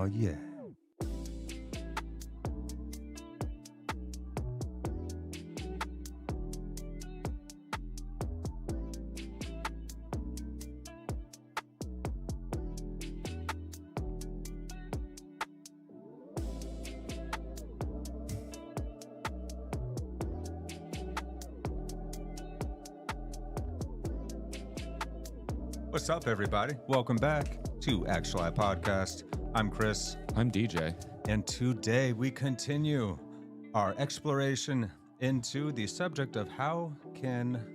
Oh, yeah. What's up, everybody? Welcome back to Actuali Podcast. I'm Chris. I'm DJ. And today we continue our exploration into the subject of how can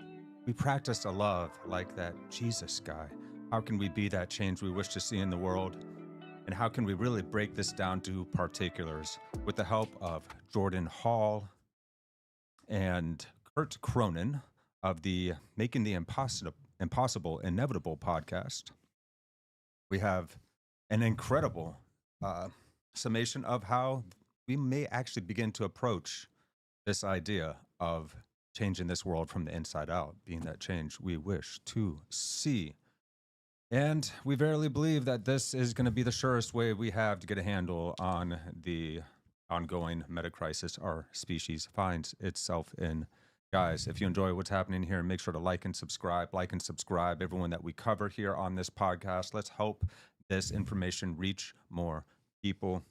we practice a love like that Jesus guy? How can we be that change we wish to see in the world? And how can we really break this down to particulars with the help of Jordan Hall and Curt Cronin of the Making the Impossible Inevitable podcast. We have an incredible summation of how we may actually begin to approach this idea of changing this world from the inside out, being that change we wish to see. And we verily believe that this is going to be the surest way we have to get a handle on the ongoing meta crisis our species finds itself in. Guys, if you enjoy what's happening here, make sure to like and subscribe. Like and subscribe everyone that we cover here on this podcast. Let's help this information reach more people.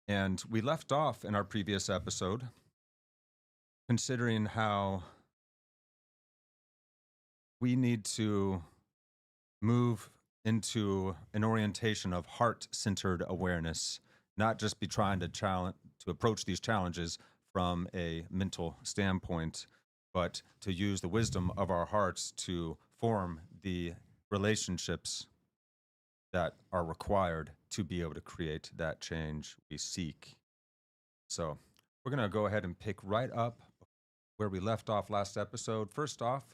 And we left off in our previous episode considering how we need to move into an orientation of heart-centered awareness, not just be trying to approach these challenges from a mental standpoint, but to use the wisdom of our hearts to form the relationships that are required to be able to create that change we seek. So we're going to go ahead and pick right up where we left off last episode. First off,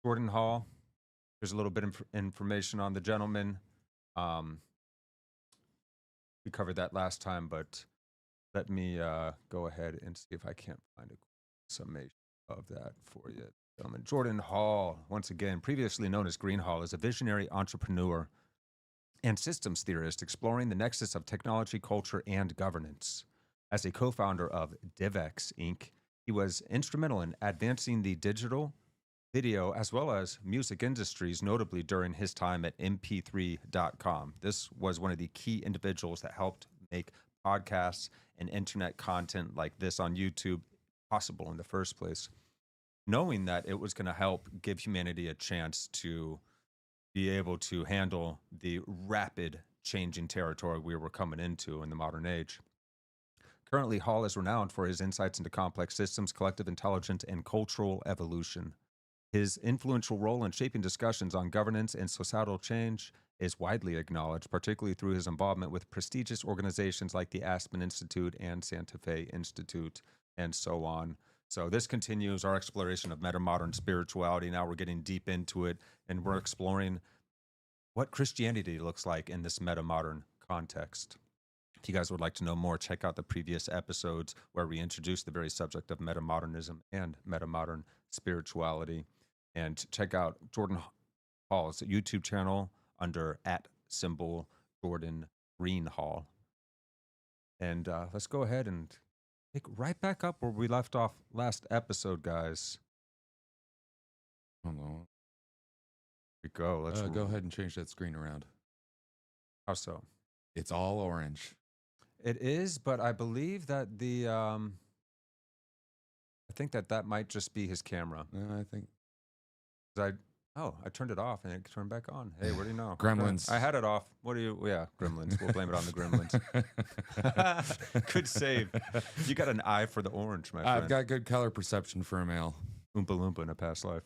Jordan Hall. There's a little bit of information on the gentleman. We covered that last time, but let me go ahead and see if I can't find a summation of that for you, gentlemen. Jordan Hall, once again, previously known as Greenhall, is a visionary entrepreneur and systems theorist exploring the nexus of technology, culture, and governance. As a co-founder of DivX, Inc., he was instrumental in advancing the digital, video, as well as music industries, notably during his time at mp3.com. This was one of the key individuals that helped make podcasts and internet content like this on YouTube possible in the first place, knowing that it was going to help give humanity a chance to be able to handle the rapid changing territory we were coming into in the modern age. Currently, Hall is renowned for his insights into complex systems, collective intelligence, and cultural evolution. His influential role in shaping discussions on governance and societal change is widely acknowledged, particularly through his involvement with prestigious organizations like the Aspen Institute and Santa Fe Institute, and so on. So this continues our exploration of meta-modern spirituality. Now we're getting deep into it, and we're exploring what Christianity looks like in this meta-modern context. If you guys would like to know more, check out the previous episodes where we introduced the very subject of meta-modernism and meta-modern spirituality. And check out Jordan Hall's YouTube channel under @Jordan Greenhall. And let's go ahead and pick right back up where we left off last episode, guys. Hold on. Here we go. Let's go ahead and change that screen around. How so? It's all orange. It is, but I believe that the I think that might just be his camera. I think I turned it off and it turned back on. Hey, what do you know? Gremlins. I had it off. Gremlins. We'll blame it on the gremlins. Good save. You got an eye for the orange, my friend. I've got good color perception for a male. Oompa Loompa in a past life.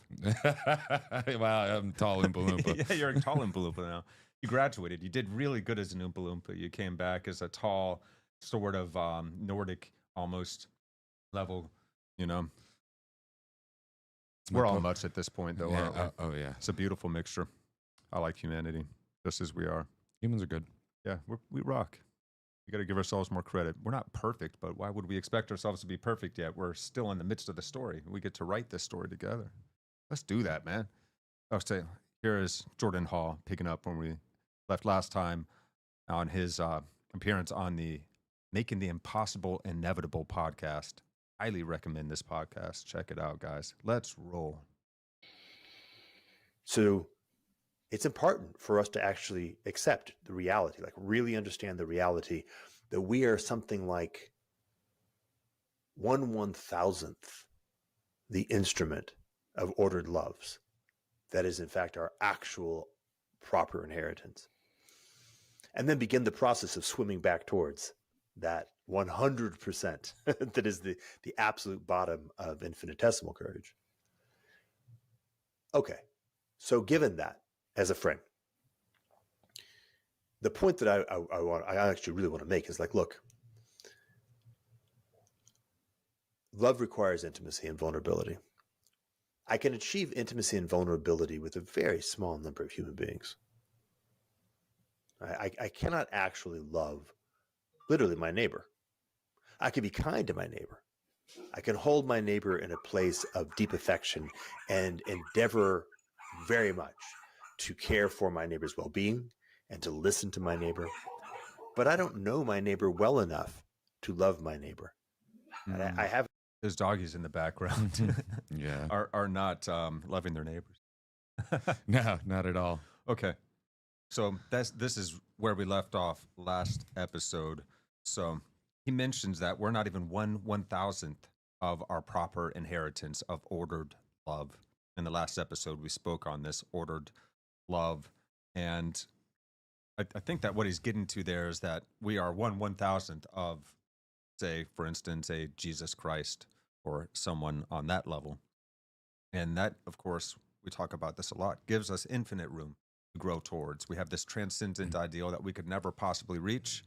Wow, I'm tall Oompa Loompa. Yeah, you're a tall Oompa Loompa now. You graduated. You did really good as an Oompa Loompa. You came back as a tall, sort of Nordic, almost level, We're all much at this point, though, aren't we? Oh, yeah. It's a beautiful mixture. I like humanity, just as we are. Humans are good. Yeah, we rock. We got to give ourselves more credit. We're not perfect, but why would we expect ourselves to be perfect yet? We're still in the midst of the story. We get to write this story together. Let's do that, man. I'll say, here is Jordan Hall picking up when we left last time on his appearance on the Making the Impossible Inevitable podcast. Highly recommend this podcast. Check it out, guys. Let's roll. So it's important for us to actually accept the reality, like really understand the reality that we are something like 1/1000th the instrument of ordered loves. That is, in fact, our actual proper inheritance. And then begin the process of swimming back towards that 100% that is the absolute bottom of infinitesimal courage. Okay, so given that as a frame, the point that I actually really want to make is like, look, love requires intimacy and vulnerability. I can achieve intimacy and vulnerability with a very small number of human beings. I cannot actually love literally my neighbor. I can be kind to my neighbor. I can hold my neighbor in a place of deep affection and endeavor very much to care for my neighbor's well-being and to listen to my neighbor. But I don't know my neighbor well enough to love my neighbor. And I have Those doggies in the background Yeah. are not loving their neighbors. No, not at all. Okay. So this is where we left off last episode. So he mentions that we're not even 1/1000th of our proper inheritance of ordered love. In the last episode, we spoke on this ordered love. And I think that what he's getting to there is that we are 1/1000th of, say, for instance, a Jesus Christ or someone on that level. And that, of course, we talk about this a lot, gives us infinite room to grow towards. We have this transcendent ideal that we could never possibly reach,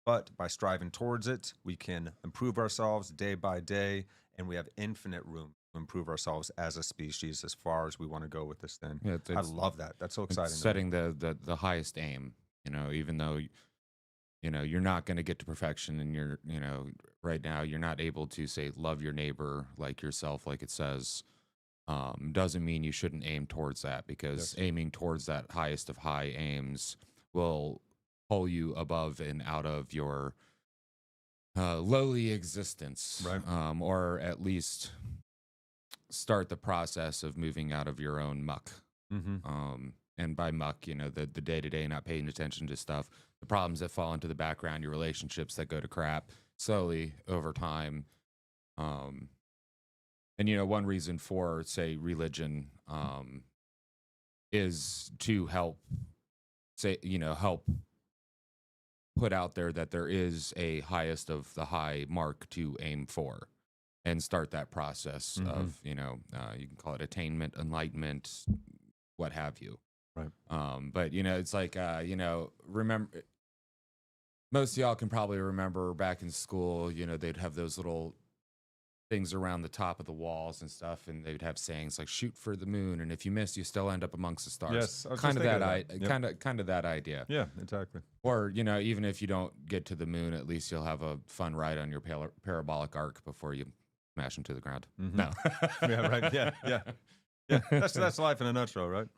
but by striving towards it, we can improve ourselves day by day, and we have infinite room to improve ourselves as a species as far as we want to go with this thing. Yeah, I love that. That's so it's exciting. setting the highest aim, even though you're not going to get to perfection, and you're right now you're not able to say love your neighbor like yourself, like it says. Doesn't mean you shouldn't aim towards that, because aiming towards that highest of high aims will pull you above and out of your lowly existence, Right. Or at least start the process of moving out of your own muck. Mm-hmm. And by muck, the day-to-day, not paying attention to stuff, the problems that fall into the background, your relationships that go to crap slowly over time. And one reason for, say, religion is to help put out there that there is a highest of the high mark to aim for, and start that process of, you can call it attainment, enlightenment, what have you. Right. But it's like, remember, most of y'all can probably remember back in school, they'd have those little things around the top of the walls and stuff, and they'd have sayings like "shoot for the moon," and if you miss, you still end up amongst the stars. Yes, I was kind just of thinking that, of that. Yep. kind of that idea. Yeah, exactly. Or even if you don't get to the moon, at least you'll have a fun ride on your parabolic arc before you smash into the ground. Mm-hmm. No. Yeah, right. Yeah. That's life in a nutshell, right?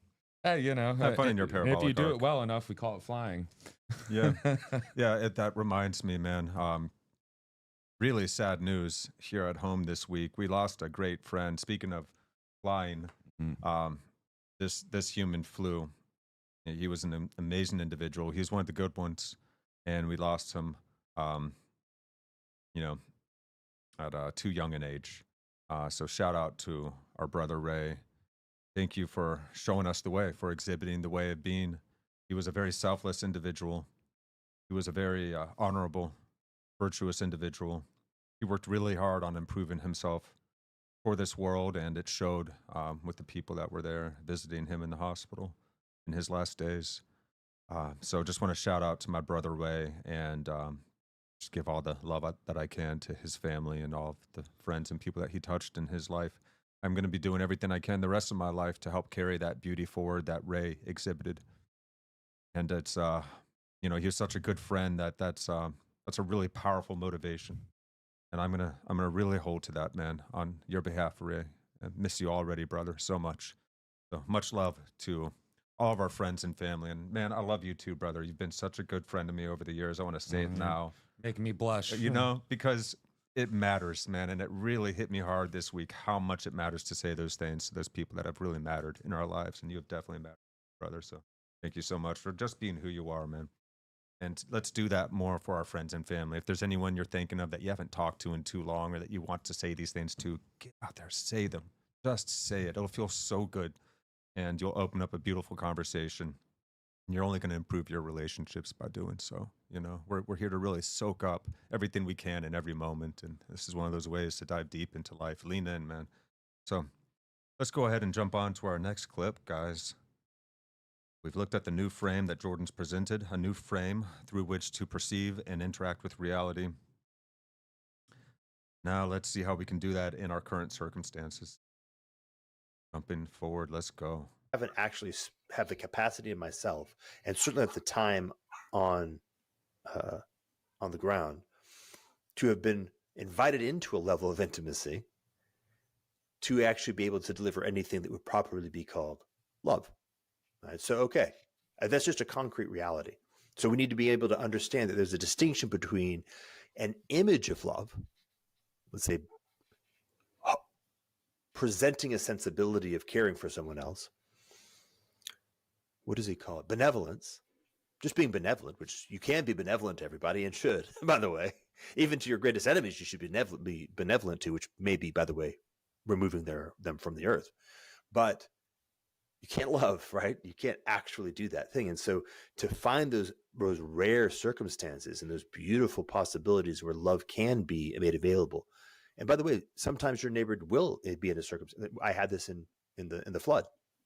Hey, have fun in your parabolic if you do arc. it well enough, we call it flying. Yeah. Yeah, that reminds me, man. Really sad news here at home this week. We lost a great friend. Speaking of flying, this human flew. He was an amazing individual. He was one of the good ones, and we lost him, at too young an age. So shout out to our brother Ray. Thank you for showing us the way, for exhibiting the way of being. He was a very selfless individual. He was a very honorable, virtuous individual. He worked really hard on improving himself for this world, and it showed with the people that were there visiting him in the hospital in his last days. So just want to shout out to my brother Ray, and just give all the love that I can to his family and all of the friends and people that he touched in his life. I'm going to be doing everything I can the rest of my life to help carry that beauty forward that Ray exhibited. And it's, he was such a good friend that's a really powerful motivation. And I'm gonna really hold to that, man, on your behalf, Ray. I miss you already, brother, so much. So much love to all of our friends and family. And man, I love you too, brother. You've been such a good friend to me over the years. I want to say it now, Making me blush. because it matters, man. And it really hit me hard this week how much it matters to say those things to those people that have really mattered in our lives. And you have definitely mattered, brother. So thank you so much for just being who you are, man. And let's do that more for our friends and family. If there's anyone you're thinking of that you haven't talked to in too long or that you want to say these things to, get out there, say them. Just say it. It'll feel so good. And you'll open up a beautiful conversation. And you're only going to improve your relationships by doing so. We're here to really soak up everything we can in every moment. And this is one of those ways to dive deep into life. Lean in, man. So let's go ahead and jump on to our next clip, guys. We've looked at the new frame that Jordan's presented, a new frame through which to perceive and interact with reality. Now let's see how we can do that in our current circumstances. Jumping forward, let's go. I haven't actually have the capacity in myself, and certainly at the time on the ground, to have been invited into a level of intimacy to actually be able to deliver anything that would properly be called love. Right? So, okay, that's just a concrete reality. So we need to be able to understand that there's a distinction between an image of love, let's say, presenting a sensibility of caring for someone else. What does he call it? Benevolence. Just being benevolent, which you can be benevolent to everybody and should, by the way. Even to your greatest enemies, you should be benevolent to, which may be, by the way, removing them from the earth. But you can't love, right? You can't actually do that thing. And so to find those rare circumstances and those beautiful possibilities where love can be made available. And by the way, sometimes your neighbor will be in a circumstance. I had this in the flood.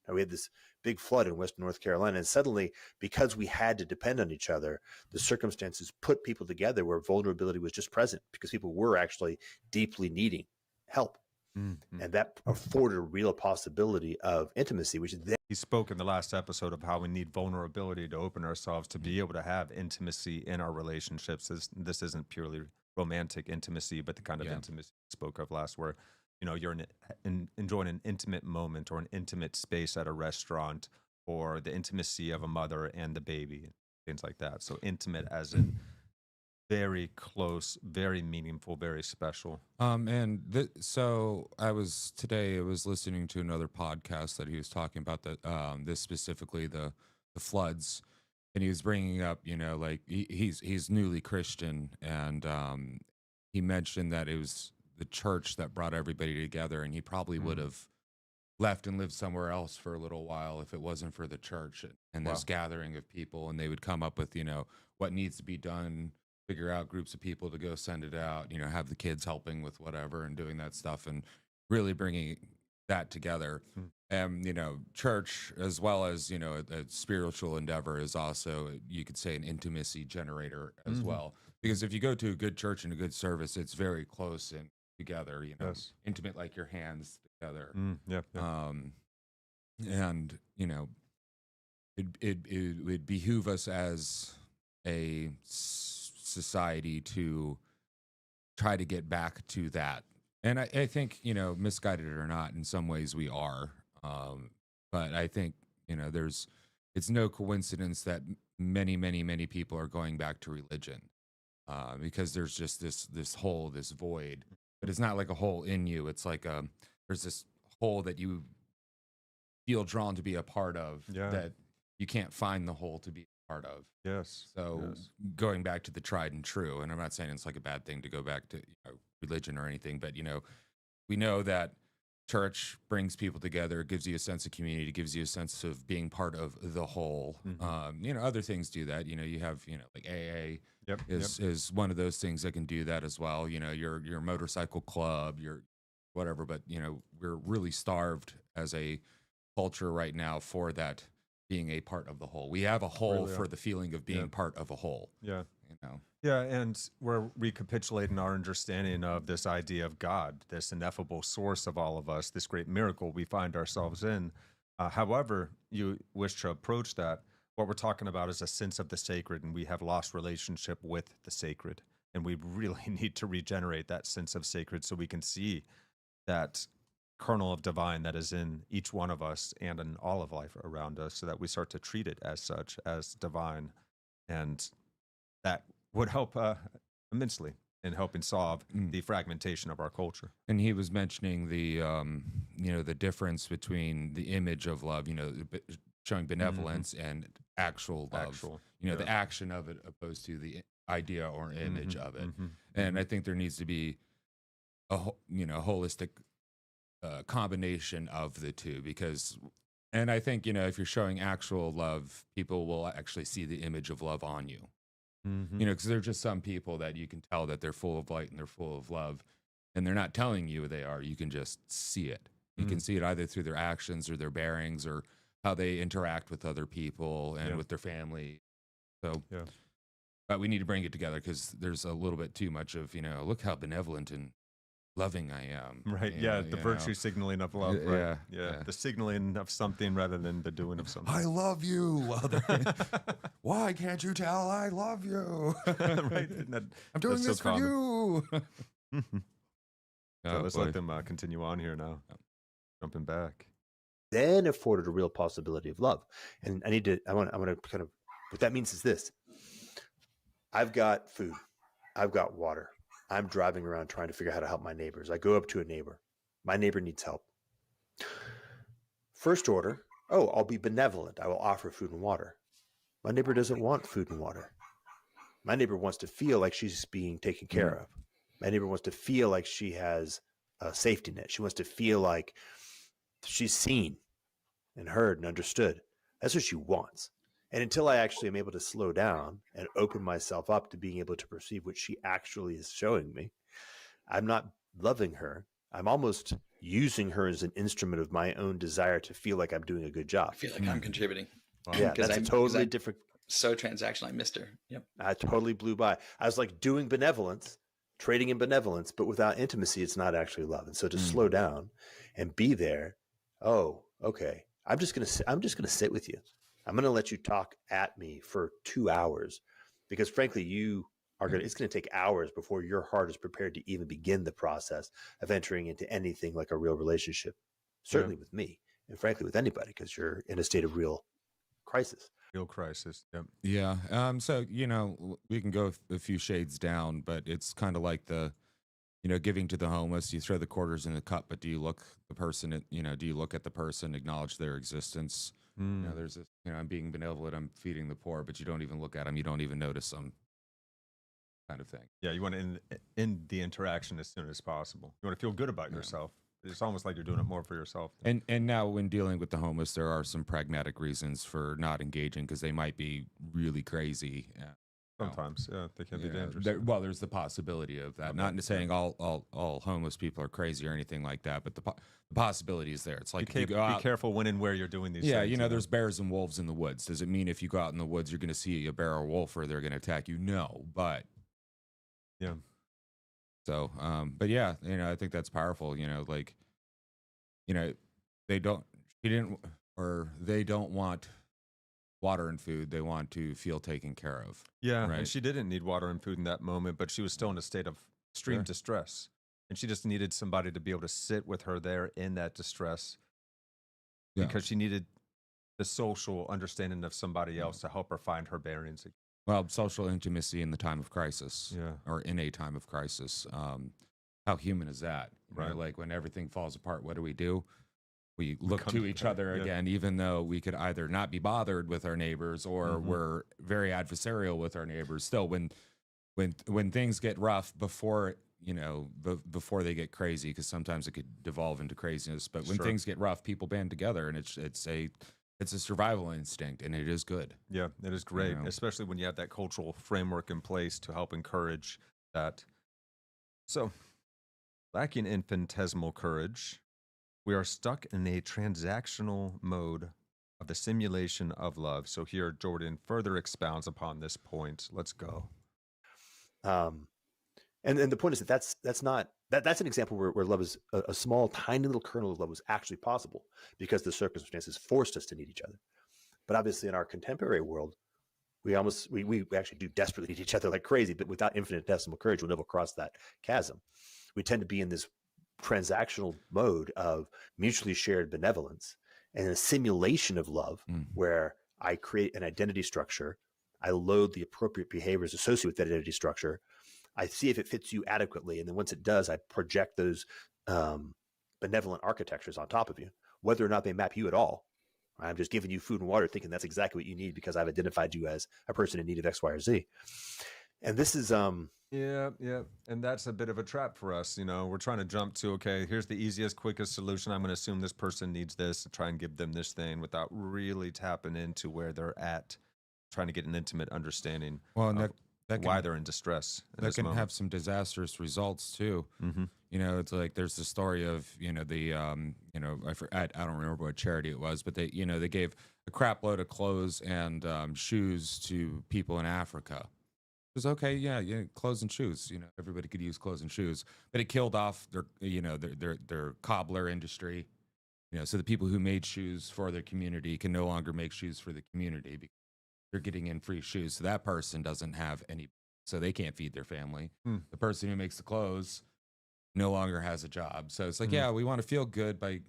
We had this big flood in Western North Carolina. And suddenly, because we had to depend on each other, the circumstances put people together where vulnerability was just present because people were actually deeply needing help. Mm-hmm. And that afforded a real possibility of intimacy, which then he spoke in the last episode of how we need vulnerability to open ourselves to be able to have intimacy in our relationships. This isn't purely romantic intimacy, but the kind of intimacy he spoke of last, where you're enjoying an intimate moment or an intimate space at a restaurant, or the intimacy of a mother and the baby, things like that. So intimate as in very close, very meaningful, very special. So I was listening to another podcast that he was talking about this specifically the floods, and he was bringing up, like he's newly Christian, and he mentioned that it was the church that brought everybody together, and he probably would have left and lived somewhere else for a little while if it wasn't for the church and this gathering of people, and they would come up with what needs to be done, figure out groups of people to go send it out, have the kids helping with whatever and doing that stuff, and really bringing that together. And church, as well as a spiritual endeavor, is also, you could say, an intimacy generator as well, because if you go to a good church and a good service, it's very close and together, intimate, like your hands together. And it would behoove us as a society to try to get back to that. And I think, misguided or not, in some ways we are. But I think, it's no coincidence that many people are going back to religion, because there's just this hole, this void. But it's not like a hole in you. It's like there's this hole that you feel drawn to be a part of, that you can't find the hole to be a part of. So going back to the tried and true, and I'm not saying it's like a bad thing to go back to religion or anything, but we know that church brings people together, gives you a sense of community, gives you a sense of being part of the whole. Other things do that. You have like AA is one of those things that can do that as well. Your motorcycle club, your whatever. But we're really starved as a culture right now for that being a part of the whole. We have a whole for the feeling of being part of a whole. And we're recapitulating our understanding of this idea of God, this ineffable source of all of us, this great miracle we find ourselves in. However you wish to approach that, what we're talking about is a sense of the sacred, and we have lost relationship with the sacred. And we really need to regenerate that sense of sacred so we can see that kernel of divine that is in each one of us and in all of life around us, so that we start to treat it as such, as divine. And that would help immensely in helping solve the fragmentation of our culture. And he was mentioning the the difference between the image of love, showing benevolence and actual love. The action of it opposed to the idea or image of it. And I think there needs to be a holistic combination of the two, and I think if you're showing actual love, people will actually see the image of love on you. Because there are just some people that you can tell that they're full of light and they're full of love, and they're not telling you they are. You can just see it. You can see it either through their actions or their bearings or how they interact with other people and with their family. So, but we need to bring it together, because there's a little bit too much of, look how benevolent and loving I am. Right. The virtue signaling of love. Right? Yeah. The signaling of something rather than the doing of something. I love you. Why can't you tell I love you? Right. I'm doing this for you. So let's let them continue on here now. Jumping back. Then afforded a real possibility of love. And I want to kind of, what that means is this. I've got food. I've got water. I'm driving around trying to figure out how to help my neighbors. I go up to a neighbor. My neighbor needs help. First order, I'll be benevolent. I will offer food and water. My neighbor doesn't want food and water. My neighbor wants to feel like she's being taken care of. My neighbor wants to feel like she has a safety net. She wants to feel like she's seen and heard and understood. That's what she wants. And until I actually am able to slow down and open myself up to being able to perceive what she actually is showing me, I'm not loving her. I'm almost using her as an instrument of my own desire to feel like I'm doing a good job. I feel like I'm contributing. Wow. Yeah, that's a totally different. So transactional. I missed her. Yep. I totally blew by. I was like doing benevolence, trading in benevolence, but without intimacy, it's not actually love. And so to slow down and be there, okay, I'm just gonna sit with you. I'm going to let you talk at me for 2 hours, because frankly, it's going to take hours before your heart is prepared to even begin the process of entering into anything like a real relationship, certainly with me and frankly with anybody, because you're in a state of real crisis. Real crisis. Yep. Yeah. So, we can go a few shades down, but it's kind of like the, giving to the homeless. You throw the quarters in the cup, but do you look the person, do you look at the person, acknowledge their existence? There's this, I'm being benevolent, I'm feeding the poor, but you don't even look at them. You don't even notice them, kind of thing. Yeah. You want to end the interaction as soon as possible. You want to feel good about yourself. It's almost like you're doing it more for yourself. And now when dealing with the homeless, there are some pragmatic reasons for not engaging, because they might be really crazy. Sometimes, they can be dangerous. There's the possibility of that. Not saying all homeless people are crazy or anything like that, but the possibility is there. It's like be careful when and where you're doing these things. Yeah, there's bears and wolves in the woods. Does it mean if you go out in the woods, you're going to see a bear or wolf or they're going to attack you? No, but yeah. So, but yeah, I think that's powerful. They don't want water and food. They want to feel taken care of. Yeah, right? And she didn't need water and food in that moment, but she was still in a state of extreme distress. And she just needed somebody to be able to sit with her there in that distress, because she needed the social understanding of somebody else to help her find her bearings. Well, social intimacy in the time of crisis, or in a time of crisis. How human is that? Right. Like when everything falls apart, what do? We look to each other again, even though we could either not be bothered with our neighbors or we're very adversarial with our neighbors. Still, when things get rough, before they get crazy, because sometimes it could devolve into craziness. But when things get rough, people band together, and it's a survival instinct, and it is good. Yeah, it is great, especially when you have that cultural framework in place to help encourage that. So, lacking infinitesimal courage, we are stuck in a transactional mode of the simulation of love. So here, Jordan further expounds upon this point. Let's go. And the point is that's an example where love is a small, tiny little kernel of love was actually possible because the circumstances forced us to need each other. But obviously, in our contemporary world, we actually do desperately need each other like crazy. But without infinitesimal courage, we'll never cross that chasm. We tend to be in this transactional mode of mutually shared benevolence and a simulation of love where I create an identity structure, I load the appropriate behaviors associated with that identity structure, I see if it fits you adequately, and then once it does, I project those benevolent architectures on top of you, whether or not they map you at all. I'm just giving you food and water, thinking that's exactly what you need because I've identified you as a person in need of X, Y, or Z. And this is yeah, and that's a bit of a trap for us. We're trying to jump to, okay, here's the easiest, quickest solution. I'm going to assume this person needs this and try and give them this thing without really tapping into where they're at, trying to get an intimate understanding. Well, and that why they're in distress. That can have some disastrous results too. Mm-hmm. It's like there's the story of the I don't remember what charity it was, but they gave a crap load of clothes and shoes to people in Africa. It was okay, yeah, clothes and shoes. Everybody could use clothes and shoes, but it killed off their cobbler industry. So the people who made shoes for their community can no longer make shoes for the community because they're getting in free shoes. So that person doesn't have any, so they can't feed their family. The person who makes the clothes no longer has a job. So it's like, yeah, we want to feel good by,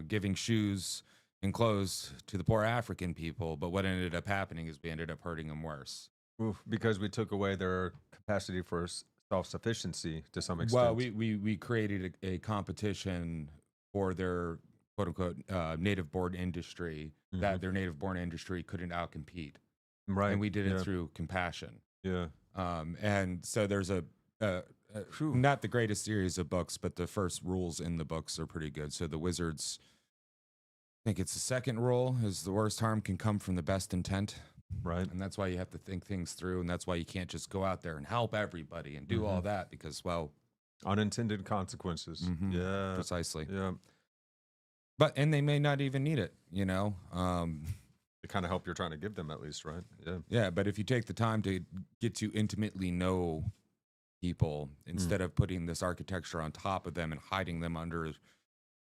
giving shoes and clothes to the poor African people. But what ended up happening is we ended up hurting them worse. Oof, because we took away their capacity for self-sufficiency to some extent. Well, we created a competition for their quote unquote native-born industry that their native-born industry couldn't outcompete. Right. And we did it through compassion. Yeah. And so there's not the greatest series of books, but the first rules in the books are pretty good. So the wizards, I think it's the second rule, is the worst harm can come from the best intent. Right. And that's why you have to think things through. And that's why you can't just go out there and help everybody and do all that because, well, unintended consequences. Yeah. Precisely. Yeah. And they may not even need it, The kind of help you're trying to give them, at least, right? Yeah. Yeah, but if you take the time to get to intimately know people instead of putting this architecture on top of them and hiding them under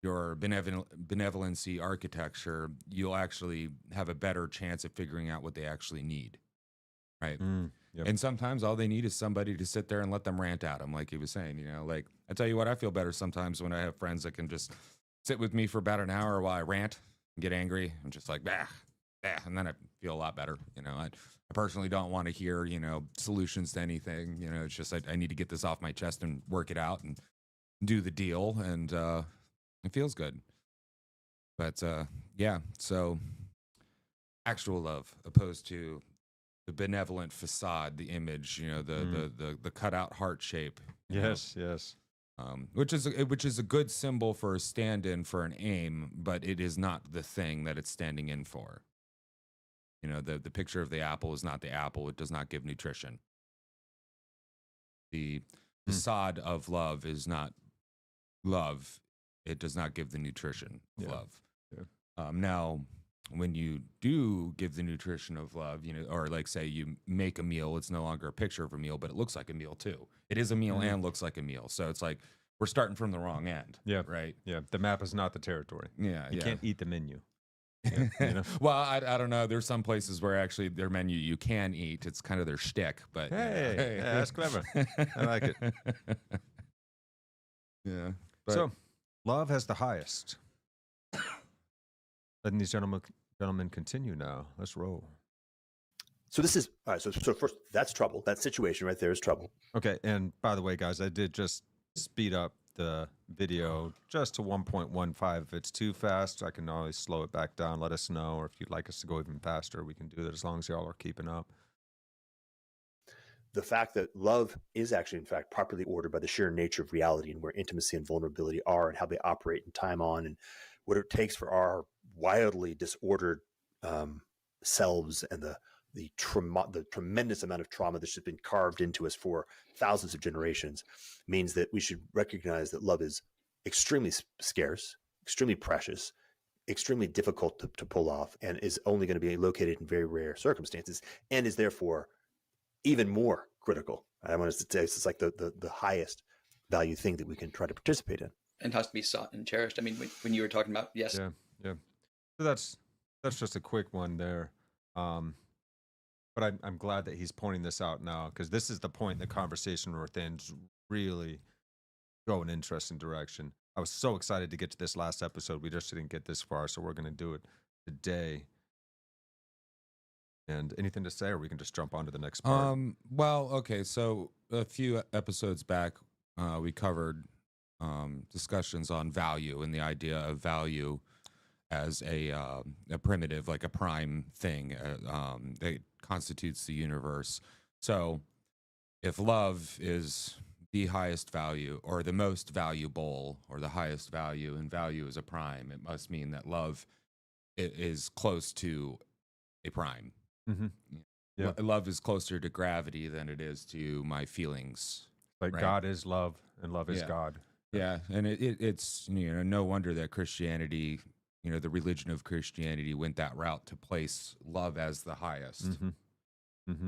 your benevolency architecture, you'll actually have a better chance at figuring out what they actually need, right? Yep. And sometimes all they need is somebody to sit there and let them rant at them, like he was saying. Like I tell you what, I feel better sometimes when I have friends that can just sit with me for about an hour while I rant and get angry. I'm just like, and then I feel a lot better. I personally don't want to hear, solutions to anything. It's just I need to get this off my chest and work it out and do the deal, and it feels good. But yeah, so actual love opposed to the benevolent facade, the image, the cutout heart shape. Yes. Which is a good symbol for a stand-in for an aim, but it is not the thing that it's standing in for. The picture of the apple is not the apple. It does not give nutrition. The facade of love is not love. It does not give the nutrition of love. Yeah. Now, when you do give the nutrition of love, or like say you make a meal, it's no longer a picture of a meal, but it looks like a meal too. It is a meal and looks like a meal. So it's like we're starting from the wrong end. Yeah. Right. Yeah. The map is not the territory. Yeah. You can't eat the menu. Yeah, Well, I don't know. There's some places where actually their menu you can eat. It's kind of their shtick, but hey, yeah, that's clever. I like it. Yeah. So, love has the highest. Letting these gentlemen continue now. Let's roll. So this is all right. So first, that's trouble. That situation right there is trouble. Okay, and by the way, guys, I did just speed up the video just to 1.15. If it's too fast, I can always slow it back down. Let us know, or if you'd like us to go even faster, we can do that as long as y'all are keeping up. The fact that love is actually, in fact, properly ordered by the sheer nature of reality and where intimacy and vulnerability are and how they operate in time on and what it takes for our wildly disordered selves and the tremendous amount of trauma that's just been carved into us for thousands of generations means that we should recognize that love is extremely scarce, extremely precious, extremely difficult to pull off, and is only going to be located in very rare circumstances, and is therefore even more critical. I want to say it's like the highest value thing that we can try to participate in. And has to be sought and cherished. I mean, when you were talking about, yes. Yeah. So that's just a quick one there. But I'm glad that he's pointing this out now, because this is the point in the conversation where things really go in an interesting direction. I was so excited to get to this last episode. We just didn't get this far, so we're going to do it today. And anything to say, or we can just jump on to the next part? Well, okay. So a few episodes back, we covered discussions on value and the idea of value as a primitive, like a prime thing that constitutes the universe. So if love is the highest value or the most valuable or the highest value, and value is a prime, it must mean that love is close to a prime. Mm-hmm. Yeah. Love is closer to gravity than it is to my feelings. Like right? God is love and love is God. Yeah, and it's no wonder that Christianity, the religion of Christianity went that route to place love as the highest,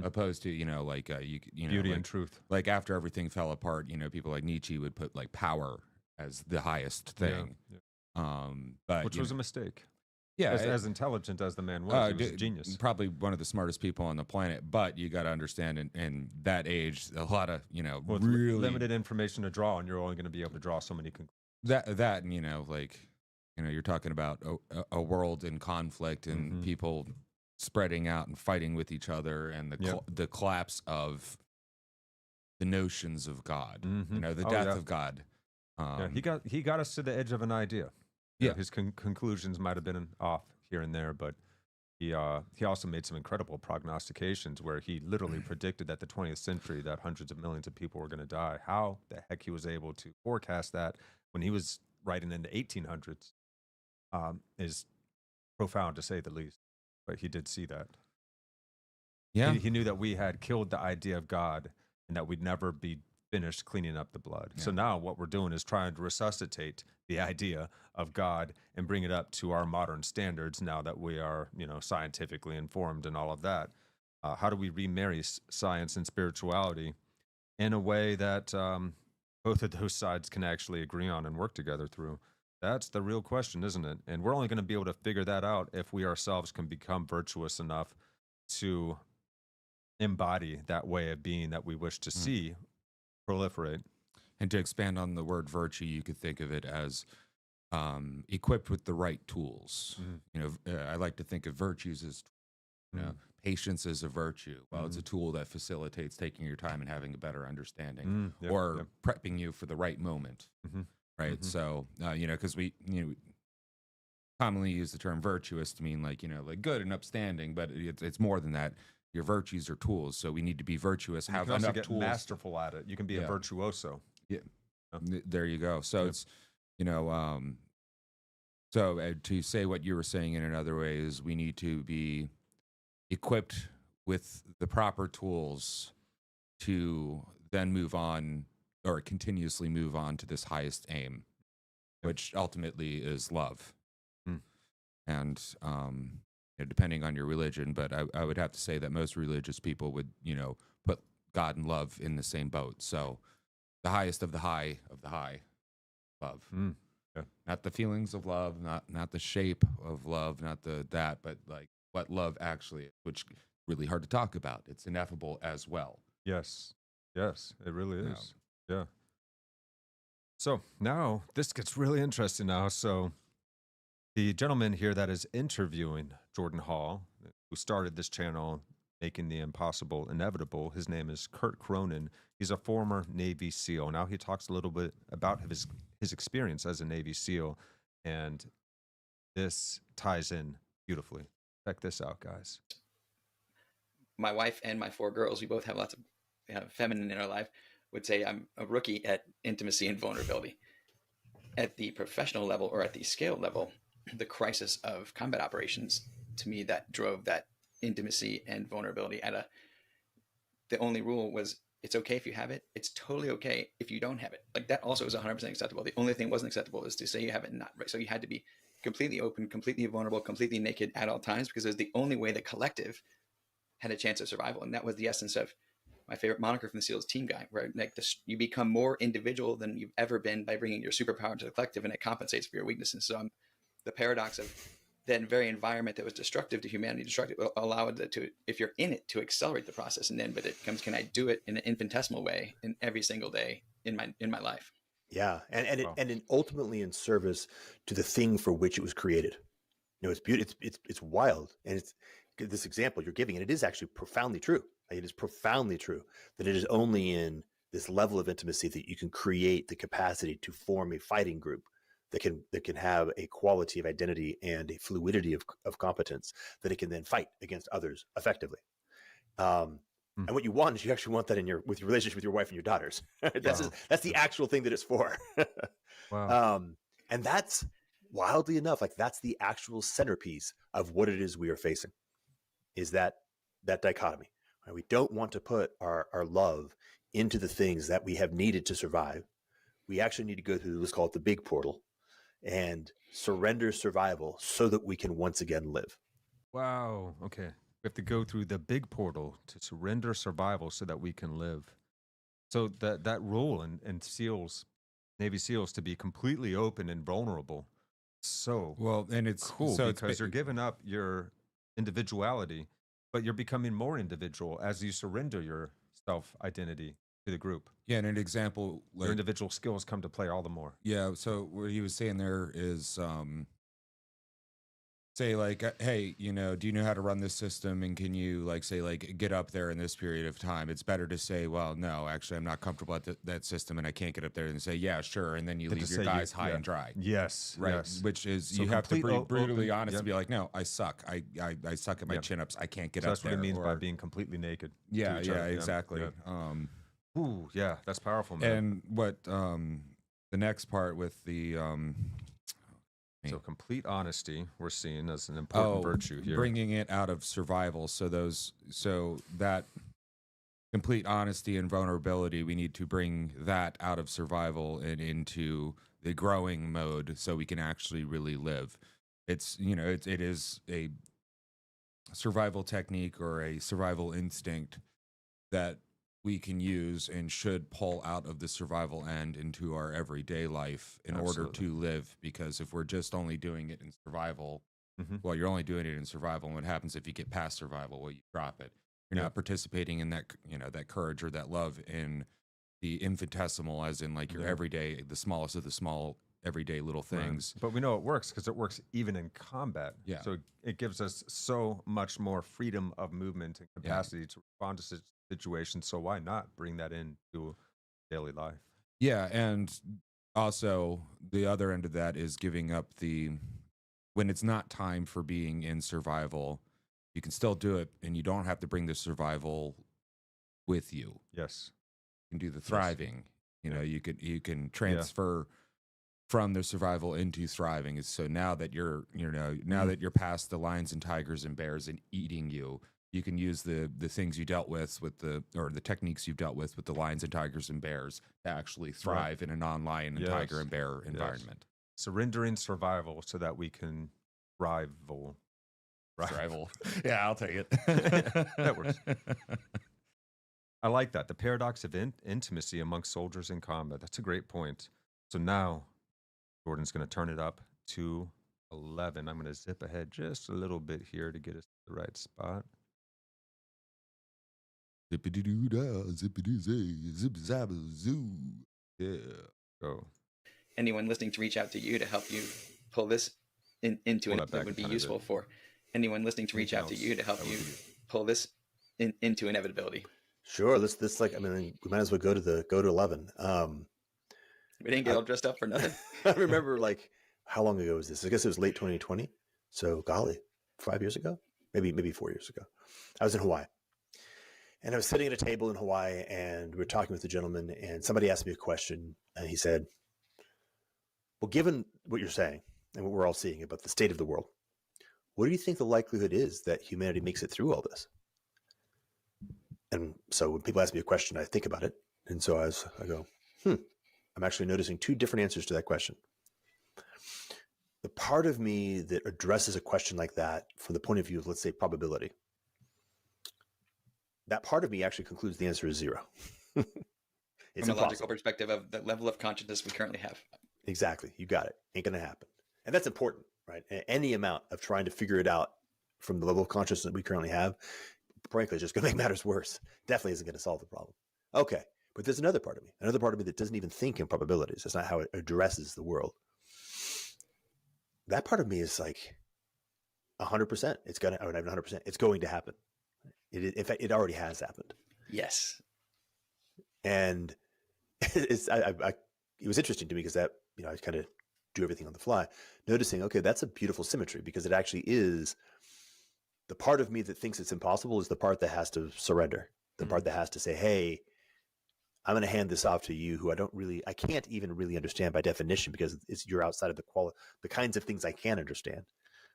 opposed to beauty and truth. Like after everything fell apart, people like Nietzsche would put like power as the highest thing, but which was a mistake. Yeah, as intelligent as the man was, he was a genius. Probably one of the smartest people on the planet. But you got to understand, in that age, a lot of really limited information to draw, and you're only going to be able to draw so many conclusions. That you're talking about a world in conflict and people spreading out and fighting with each other, and the collapse of the notions of God. The death of God. He got us to the edge of an idea. Yeah, his conclusions might have been off here and there, but he also made some incredible prognostications where he literally predicted that the 20th century, that hundreds of millions of people were going to die. How the heck he was able to forecast that when he was writing in the 1800s is profound, to say the least. But he did see that. Yeah, he knew that we had killed the idea of God and that we'd never be finished cleaning up the blood. So now what we're doing is trying to resuscitate the idea of God and bring it up to our modern standards now that we are, scientifically informed and all of that. How do we remarry science and spirituality in a way that both of those sides can actually agree on and work together through? That's the real question, isn't it? And we're only going to be able to figure that out if we ourselves can become virtuous enough to embody that way of being that we wish to see proliferate. And to expand on the word virtue, you could think of it as equipped with the right tools. I like to think of virtues as, patience is a virtue. Well, it's a tool that facilitates taking your time and having a better understanding, prepping you for the right moment. Right. So, because we commonly use the term virtuous to mean like good and upstanding, but it's more than that. Your virtues are tools, so we need to be virtuous. You can also get masterful at it. You can be a virtuoso. Yeah, there you go. So it's so to say what you were saying in another way is we need to be equipped with the proper tools to then move on or continuously move on to this highest aim, which ultimately is love. And depending on your religion, but I would have to say that most religious people would, put God and love in the same boat. So the highest of the high love. Not the feelings of love, not the shape of love, not that, but like what love actually is, which is really hard to talk about. It's ineffable as well. Yes, it really is. Yeah. So now this gets really interesting now. So the gentleman here that is interviewing Jordan Hall, who started this channel, Making the Impossible Inevitable, his name is Curt Cronin. He's a former Navy SEAL. Now he talks a little bit about his experience as a Navy SEAL, and this ties in beautifully. Check this out, guys. My wife and my 4 girls, we both have lots of feminine in our life, would say I'm a rookie at intimacy and vulnerability. At the professional level or at the scale level, the crisis of combat operations, to me, that drove that intimacy and vulnerability the only rule was it's okay if you have it. It's totally okay if you don't have it. Like that also is 100% acceptable. The only thing wasn't acceptable is to say you have it and not. Right. So you had to be completely open, completely vulnerable, completely naked at all times, because it was the only way the collective had a chance of survival. And that was the essence of my favorite moniker from the SEALs, team guy, where like you become more individual than you've ever been by bringing your superpower to the collective, and it compensates for your weaknesses. So the paradox of that very environment that was destructive to humanity, will allow it to, if you're in it, to accelerate the process. And then, but it comes, can I do it in an infinitesimal way in every single day in my life? Yeah, Wow. and ultimately in service to the thing for which it was created. It's beautiful. It's wild, and it's this example you're giving, and it is actually profoundly true. Like, it is profoundly true that it is only in this level of intimacy that you can create the capacity to form a fighting group that can have a quality of identity and a fluidity of competence that it can then fight against others effectively. And what you want is you actually want that with your relationship with your wife and your daughters. That's the actual thing that it's for. Wow. And that's wildly enough, like that's the actual centerpiece of what it is we are facing, is that dichotomy. Right? We don't want to put our love into the things that we have needed to survive. We actually need to go through, let's call it the big portal, and surrender survival so that we can once again live. Wow. Okay. We have to go through the big portal to surrender survival so that we can live. So that rule in SEALs, Navy SEALs, to be completely open and vulnerable. So Well, and it's cool so because you're giving up your individuality, but you're becoming more individual as you surrender your self identity to the group. yeah, and an example Your like individual skills come to play all the more. yeah. So what he was saying there is say like, hey, do you know how to run this system, and can you like say like get up there in this period of time? It's better to say, well, no, actually, I'm not comfortable at that system, and I can't get up there, and say, yeah, sure, and then you Than leave to your say guys high and dry. Yes. Right, Yes. which is So you have to be complete brutally open, honest yep. and be like, no, I suck. I suck at my Yep. chin-ups. I can't get So up that's what there. it means by or- being completely naked. to yeah, each yeah, other. exactly. Yeah. Ooh, yeah, that's powerful, man. And what the next part with the So complete honesty we're seeing as an important virtue here. bringing it out of survival. So that complete honesty and vulnerability, we need to bring that out of survival and into the growing mode, so we can actually really live. It's it is a survival technique or a survival instinct that we can use and should pull out of the survival end into our everyday life in order Absolutely. to live. Because if we're just only doing it in survival, Mhm. well, you're only doing it in survival. And what happens if you get past survival? Well, you drop it. You're Yeah. not participating in that, that courage or that love in the infinitesimal, as in like your Yeah. everyday, the smallest of the small everyday little Right. things. But we know it works because it works even in combat. Yeah. So it gives us so much more freedom of movement and capacity to respond to situations. So why not bring that into daily life? Yeah, and also the other end of that is giving up when it's not time for being in survival, you can still do it, and you don't have to bring the survival with you. Yes. You can do the thriving. Yeah. You can transfer from the survival into thriving. So now that you're that you're past the lions and tigers and bears and eating you, you can use the things you dealt with the techniques you've dealt with the lions and tigers and bears to actually thrive in a non-lion and tiger Yes. and bear Yes. environment. Surrendering survival so that we can rival. Thrival. Yeah, I'll take it. That works. I like that. The paradox of intimacy amongst soldiers in combat. That's a great point. So now Jordan's going to turn it up to 11. I'm going to zip ahead just a little bit here to get us to the right spot. Zippity-doo-dah, zippity-zay, zip-zab-zoo. Yeah. Go. Anyone listening to reach out to you to help you pull this into Pull an that back that would be a tiny useful bit. for anyone listening to reach out to you to help you pull this into inevitability. Sure. Let's like, I mean, we might as well go to 11. We didn't get all dressed up for nothing. I remember, like, how long ago was this? I guess it was late 2020. So golly, 5 years ago, maybe 4 years ago. I was in Hawaii, and I was sitting at a table in Hawaii, and we were talking with a gentleman, and somebody asked me a question, and he said, well, given what you're saying and what we're all seeing about the state of the world, what do you think the likelihood is that humanity makes it through all this? And so when people ask me a question, I think about it. And so I go, I'm actually noticing two different answers to that question. The part of me that addresses a question like that from the point of view of, let's say, probability, that part of me actually concludes the answer is 0. It's From a logical impossible. perspective of the level of consciousness we currently have. Exactly. You got it. Ain't going to happen. And that's important, right? Any amount of trying to figure it out from the level of consciousness that we currently have, frankly, is just going to make matters worse. Definitely isn't going to solve the problem. Okay. But there's another part of me that doesn't even think in probabilities. That's not how it addresses the world. That part of me is like 100%. It's going to, or not 100%. It's going to happen. In fact, it already has happened. Yes. And it was interesting to me because that, I kind of do everything on the fly, noticing, okay, that's a beautiful symmetry because it actually is the part of me that thinks it's impossible is the part that has to surrender, the part that has to say, hey, I'm going to hand this off to you who I can't even really understand by definition because you're outside of the kinds of things I can understand.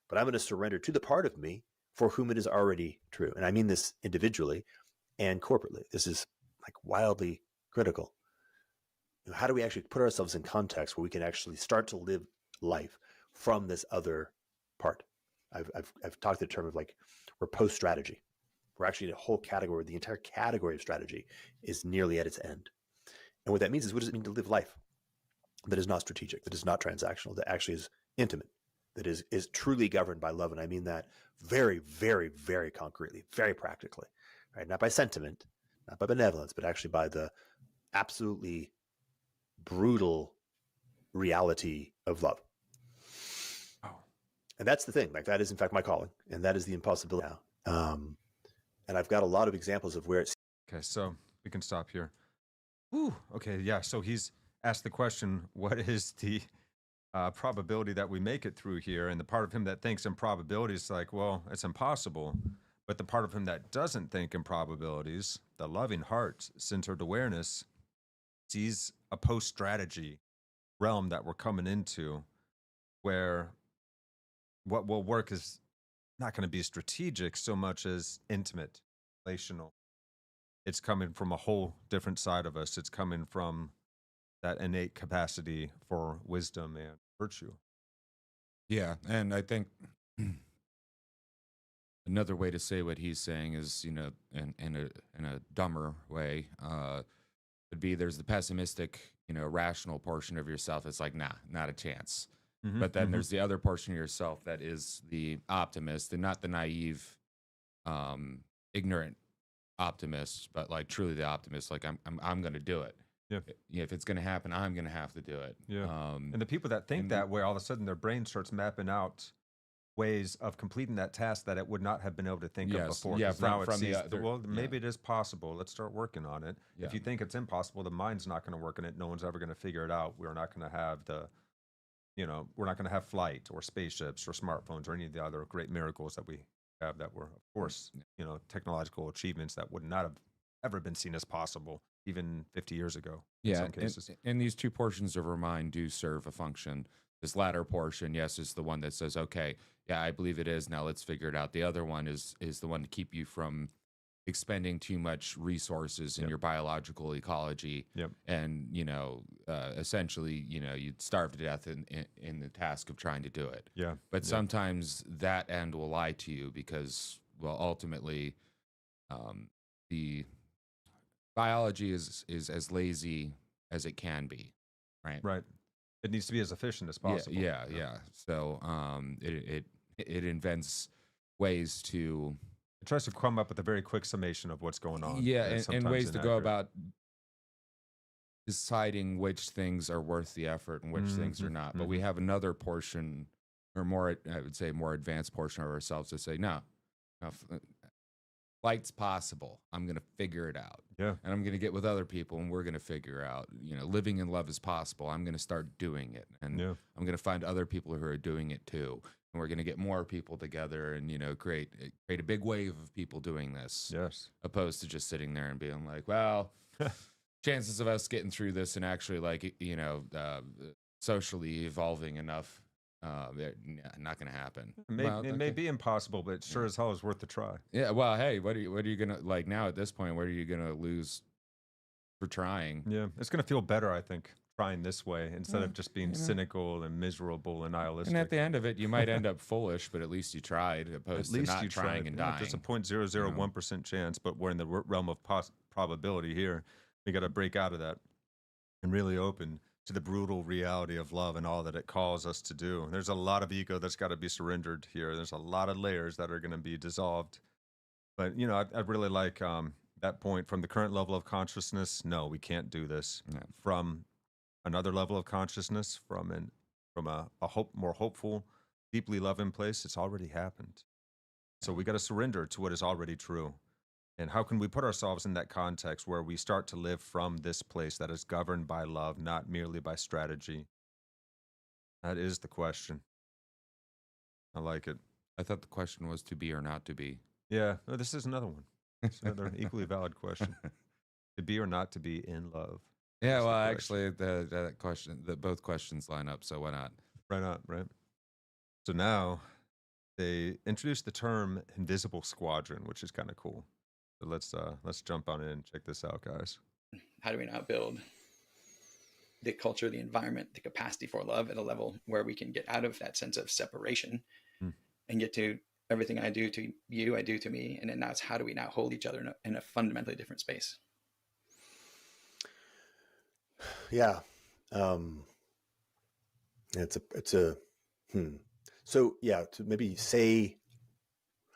But I'm going to surrender to the part of me for whom it is already true. And I mean this individually and corporately. This is like wildly critical. How do we actually put ourselves in context where we can actually start to live life from this other part? I've talked the term of like we're post-strategy. We're actually in a whole category. The entire category of strategy is nearly at its end. And what that means is, what does it mean to live life that is not strategic, that is not transactional, that actually is intimate, that is truly governed by love? And I mean that very, very, very concretely, very practically, right? Not by sentiment, not by benevolence, but actually by the absolutely brutal reality of love. And that's the thing. Like that is in fact my calling, and that is the impossibility now. And I've got a lot of examples of where it's. Okay, so we can stop here. Ooh, okay, yeah. So he's asked the question, what is the probability that we make it through here? And the part of him that thinks in probabilities is like, well, it's impossible. But the part of him that doesn't think in probabilities, the loving heart, centered awareness, sees a post-strategy realm that we're coming into where what will work is not going to be strategic so much as intimate, relational. It's coming from a whole different side of us. It's coming from that innate capacity for wisdom and virtue. Yeah, and I think another way to say what he's saying is, in a dumber way, would be there's the pessimistic, rational portion of yourself. It's like, nah, not a chance. Mm-hmm, but then there's the other portion of yourself that is the optimist, and not the naive, ignorant optimist, but like truly the optimist. Like I'm going to do it. Yeah. If it's going to happen, I'm going to have to do it. Yeah. And the people that think that way, all of a sudden their brain starts mapping out ways of completing that task that it would not have been able to think of before. Yeah. Maybe it is possible. Let's start working on it. Yeah. If you think it's impossible, the mind's not going to work on it. No one's ever going to figure it out. We're not going to have we're not going to have flight or spaceships or smartphones or any of the other great miracles that we have that were, of course, technological achievements that would not have ever been seen as possible even 50 years ago. In some cases. And these two portions of our mind do serve a function. This latter portion, yes, is the one that says, okay, yeah, I believe it is. Now let's figure it out. The other one is the one to keep you from expending too much resources in your biological ecology. Yep. And, essentially, you'd starve to death in the task of trying to do it. Yeah. But sometimes that end will lie to you because, well, ultimately, the biology is as lazy as it can be, right? Right. It needs to be as efficient as possible. Yeah. So it invents ways to. It tries to come up with a very quick summation of what's going on. Yeah, and ways to go about deciding which things are worth the effort and which things are not. But we have another portion, or more, I would say, more advanced portion of ourselves to say, no, flight's possible. I'm going to figure it out. Yeah. And I'm going to get with other people and we're going to figure out, living in love is possible. I'm going to start doing it. And I'm going to find other people who are doing it too. And we're going to get more people together and, create a big wave of people doing this. Yes. Opposed to just sitting there and being like, well, chances of us getting through this and actually socially evolving enough, not going to happen. It may be impossible, but it sure as hell is worth the try. Yeah. Well, hey, what are you going to now at this point? What are you going to lose for trying? Yeah. It's going to feel better, I think, trying this way instead of just being cynical and miserable and nihilistic. And at the end of it, you might end up foolish, but at least you tried, opposed to not trying and dying. It's a 0.001% chance, but we're in the realm of probability here. We got to break out of that and really open to the brutal reality of love and all that it calls us to do. There's a lot of ego that's got to be surrendered here. There's a lot of layers that are going to be dissolved. But, I really like that point, from the current level of consciousness, no, we can't do this. Yeah. From another level of consciousness, from a more hopeful, deeply loving place, it's already happened. So we got to surrender to what is already true. And how can we put ourselves in that context where we start to live from this place that is governed by love, not merely by strategy? That is the question. I like it. I thought the question was to be or not to be. Yeah, no, this is another one. It's another equally valid question. To be or not to be in love. Yeah, That's the well, question. actually, that question, both questions line up, so why not? Right on, right? So now they introduced the term invisible squadron, which is kind of cool. So let's jump on in and check this out, guys. How do we now build the culture, the environment, the capacity for love at a level where we can get out of that sense of separation and get to everything I do to you, I do to me. And then now it's how do we now hold each other in a fundamentally different space? Yeah. So yeah, to maybe say,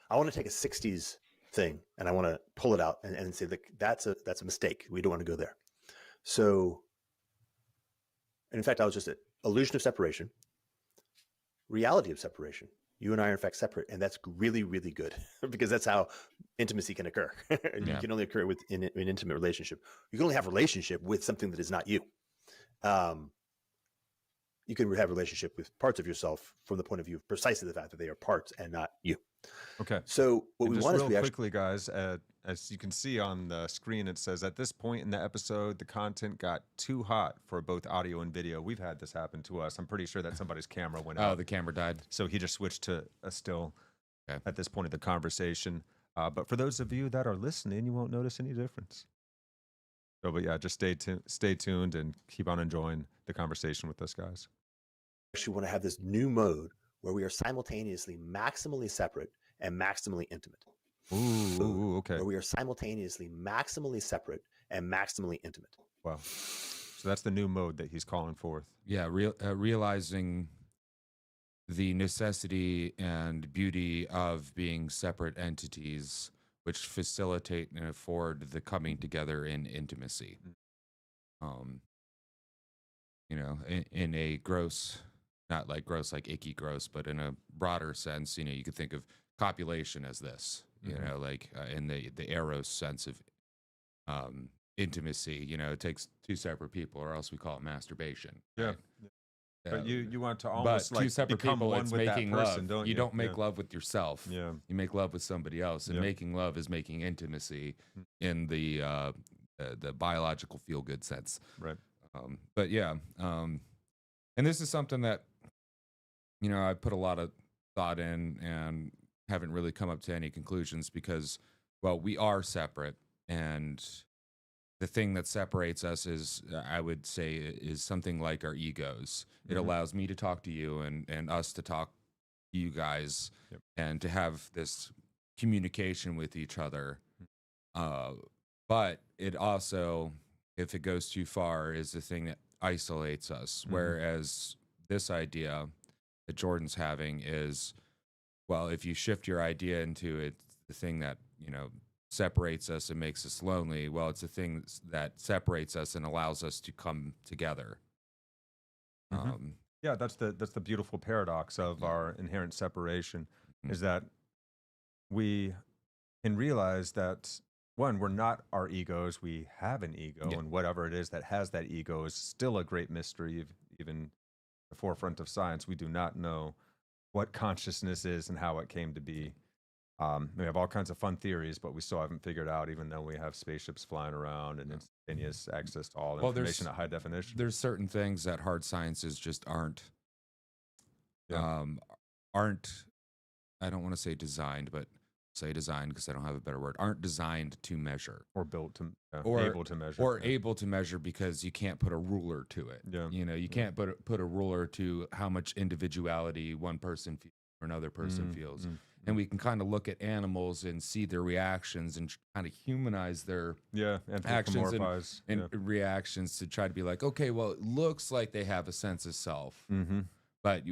I want to take a 60s thing and I want to pull it out and say that that's a mistake. We don't want to go there. So, and in fact, I was just illusion of separation, reality of separation. You and I are in fact separate, and that's really, really good because that's how intimacy can occur. You can only occur in an intimate relationship. You can only have a relationship with something that is not you. You can have a relationship with parts of yourself from the point of view of precisely the fact that they are parts and not you. Okay. So what we want is real quickly, guys, as you can see on the screen, it says at this point in the episode, the content got too hot for both audio and video. We've had this happen to us. I'm pretty sure that somebody's camera went out. Oh, the camera died. So he just switched to a still at this point of the conversation. But for those of you that are listening, you won't notice any difference. So, but yeah, just stay tuned and keep on enjoying the conversation with us, guys. Actually want to have this new mode where we are simultaneously maximally separate and maximally intimate. Ooh, okay. Where we are simultaneously maximally separate and maximally intimate. Wow. So that's the new mode that he's calling forth. Yeah, realizing the necessity and beauty of being separate entities, which facilitate and afford the coming together in intimacy. In a gross, not like gross, like icky gross, but in a broader sense, you could think of copulation as this, like in the eros sense of intimacy, it takes two separate people, or else we call it masturbation. Yeah. Right? But you want to almost but two separate become people, one it's with making that person, love. don't you don't make love with yourself. Yeah. You make love with somebody else, and making love is making intimacy in the biological feel good sense. Right. But yeah, and this is something that I put a lot of thought in and haven't really come up to any conclusions because, well, we are separate, and the thing that separates us is, I would say, is something like our egos. It allows me to talk to you and us to talk to you guys and to have this communication with each other. But it also, if it goes too far, is the thing that isolates us. Whereas this idea that Jordan's having is, well, if you shift your idea into it, the thing that, separates us and makes us lonely, well, it's a thing that separates us and allows us to come together. Yeah, that's the beautiful paradox of our inherent separation, is that we can realize that, one, we're not our egos. We have an ego, and whatever it is that has that ego is still a great mystery, even the forefront of science. We do not know what consciousness is and how it came to be. We have all kinds of fun theories, but we still haven't figured out, even though we have spaceships flying around and instantaneous access to all information at high definition. There's certain things that hard sciences just aren't, I don't want to say designed, but say designed because I don't have a better word, aren't designed to measure. Or built to, or able to measure. Or able to measure because you can't put a ruler to it. Yeah. You can't put a ruler to how much individuality one person feels or another person feels. And we can kind of look at animals and see their reactions and kind of humanize their actions and reactions to try to be like, okay, well, it looks like they have a sense of self. but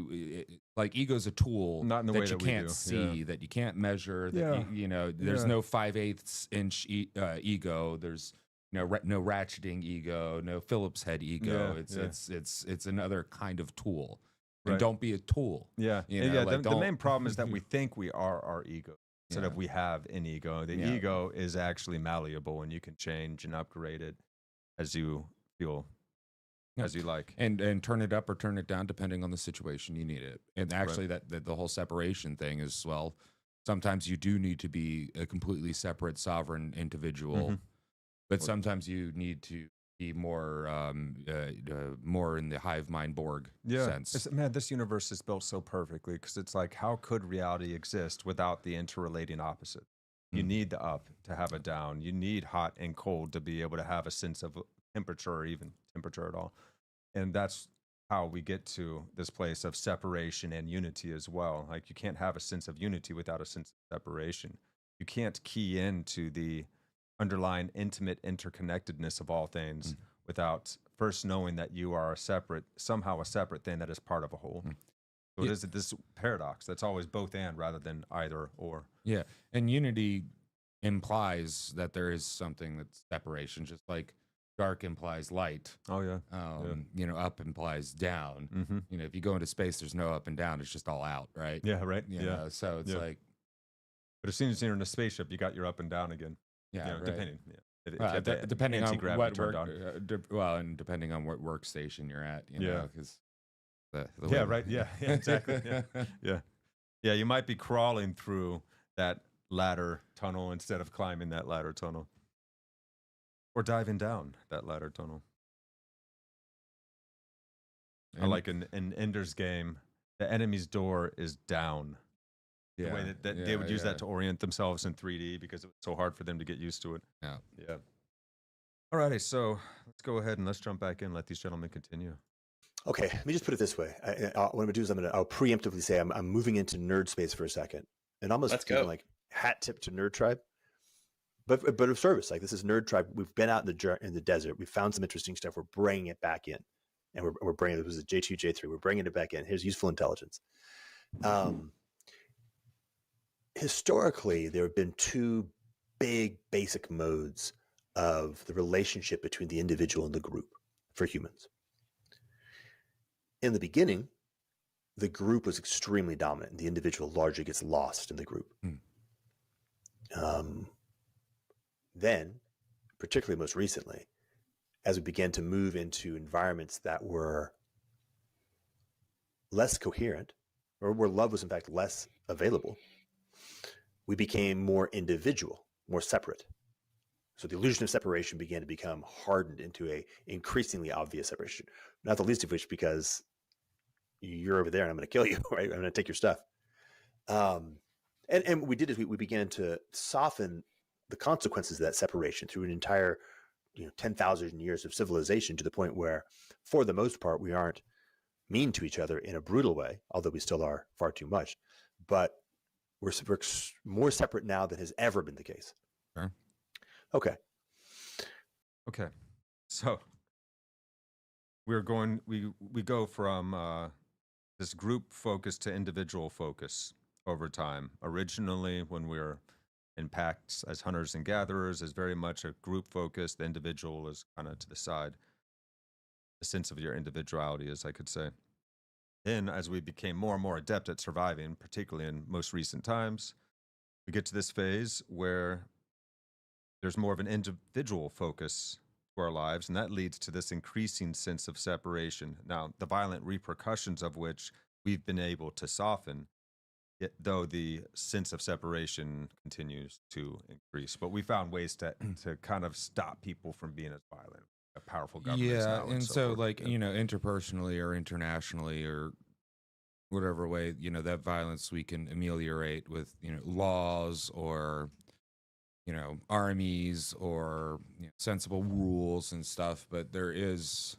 like ego's a tool Not in the way that you that we can't do. see, that you can't measure, that Yeah. you know, there's Yeah. no 5/8 inch ego. There's no ratcheting ego, no Phillips head ego. Yeah, It's another kind of tool. And Right. don't be a tool. Yeah. You And know, yeah. like, The don't- main problem is that we think we are our ego instead Yeah. of we have an ego. The Yeah. ego is actually malleable, and you can change and upgrade it as you feel, Yeah. as you like. And turn it up or turn it down depending on the situation you need it. And actually, that the whole separation thing is, well, sometimes you do need to be a completely separate sovereign individual, Mhm. but sometimes you need to be more more in the hive mind Borg sense. Man, this universe is built so perfectly because it's like, how could reality exist without the interrelating opposite? You Mm. need the up to have a down. You need hot and cold to be able to have a sense of temperature or even temperature at all. And that's how we get to this place of separation and unity as well. Like, you can't have a sense of unity without a sense of separation. You can't key into the underlying intimate interconnectedness of all things without first knowing that you are somehow a separate thing that is part of a whole. So it is this paradox that's always both and rather than either or. Yeah. And unity implies that there is something that's separation, just like dark implies light. Oh, yeah. You know, up implies down. Mm-hmm. You know, if you go into space, there's no up and down. It's just all out, right? Yeah, right. You yeah. know, so it's Yeah. like, But as soon as you're in a spaceship, you got your up and down again. yeah, right. Depending. Yeah. If you Well, have the depending on anti-gravity what turned work, on. and depending on what workstation you're at, you Yeah. know, because the Yeah, way- right. Yeah, exactly. Yeah, you might be crawling through that ladder tunnel instead of climbing that ladder tunnel. Or diving down that ladder tunnel. I And- like in Ender's Game, the enemy's door is down. The way that they would use that to orient themselves in 3D because it was so hard for them to get used to it. Yeah. Yeah. Alrighty, so let's go ahead and let's jump back in and let these gentlemen continue. Okay, let me just put it this way. What I'm going to do is I'll preemptively say I'm moving into nerd space for a second, and almost Let's even go. like hat tip to Nerd Tribe, but of service. Like, this is Nerd Tribe. We've been out in the desert. We found some interesting stuff. We're bringing it back in, and we're bringing it was a J2 J3. We're bringing it back in. Here's useful intelligence. Historically, there have been two big basic modes of the relationship between the individual and the group for humans. In the beginning, the group was extremely dominant, and the individual largely gets lost in the group. Then, particularly most recently, as we began to move into environments that were less coherent, or where love was in fact less available, we became more individual, more separate. So the illusion of separation began to become hardened into a increasingly obvious separation, not the least of which because you're over there and I'm going to kill you, right? I'm going to take your stuff. And what we did is we began to soften the consequences of that separation through an entire 10,000 years of civilization, to the point where, for the most part, we aren't mean to each other in a brutal way, although we still are far too much. But we're more separate now than has ever been the case. Sure. Okay. So we go from this group focus to individual focus over time. Originally, when we were in packs as hunters and gatherers, is very much a group focus. The individual is kind of to the side. The sense of your individuality, as I could say. Then, as we became more and more adept at surviving, particularly in most recent times, we get to this phase where there's more of an individual focus to our lives, and that leads to this increasing sense of separation. Now, the violent repercussions of which we've been able to soften, though the sense of separation continues to increase. But we found ways to kind of stop people from being as violent. Powerful governments now, and so forth. like interpersonally or internationally or whatever way, that violence we can ameliorate with laws or armies or sensible rules and stuff. But there is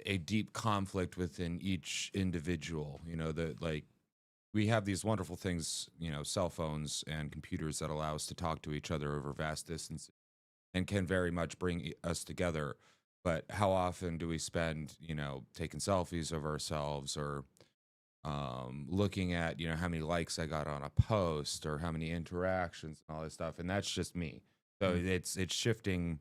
a deep conflict within each individual. That like we have these wonderful things, cell phones and computers that allow us to talk to each other over vast distances and can very much bring us together. But how often do we spend, taking selfies of ourselves, or looking at, how many likes I got on a post, or how many interactions and all this stuff? And that's just me. So it's shifting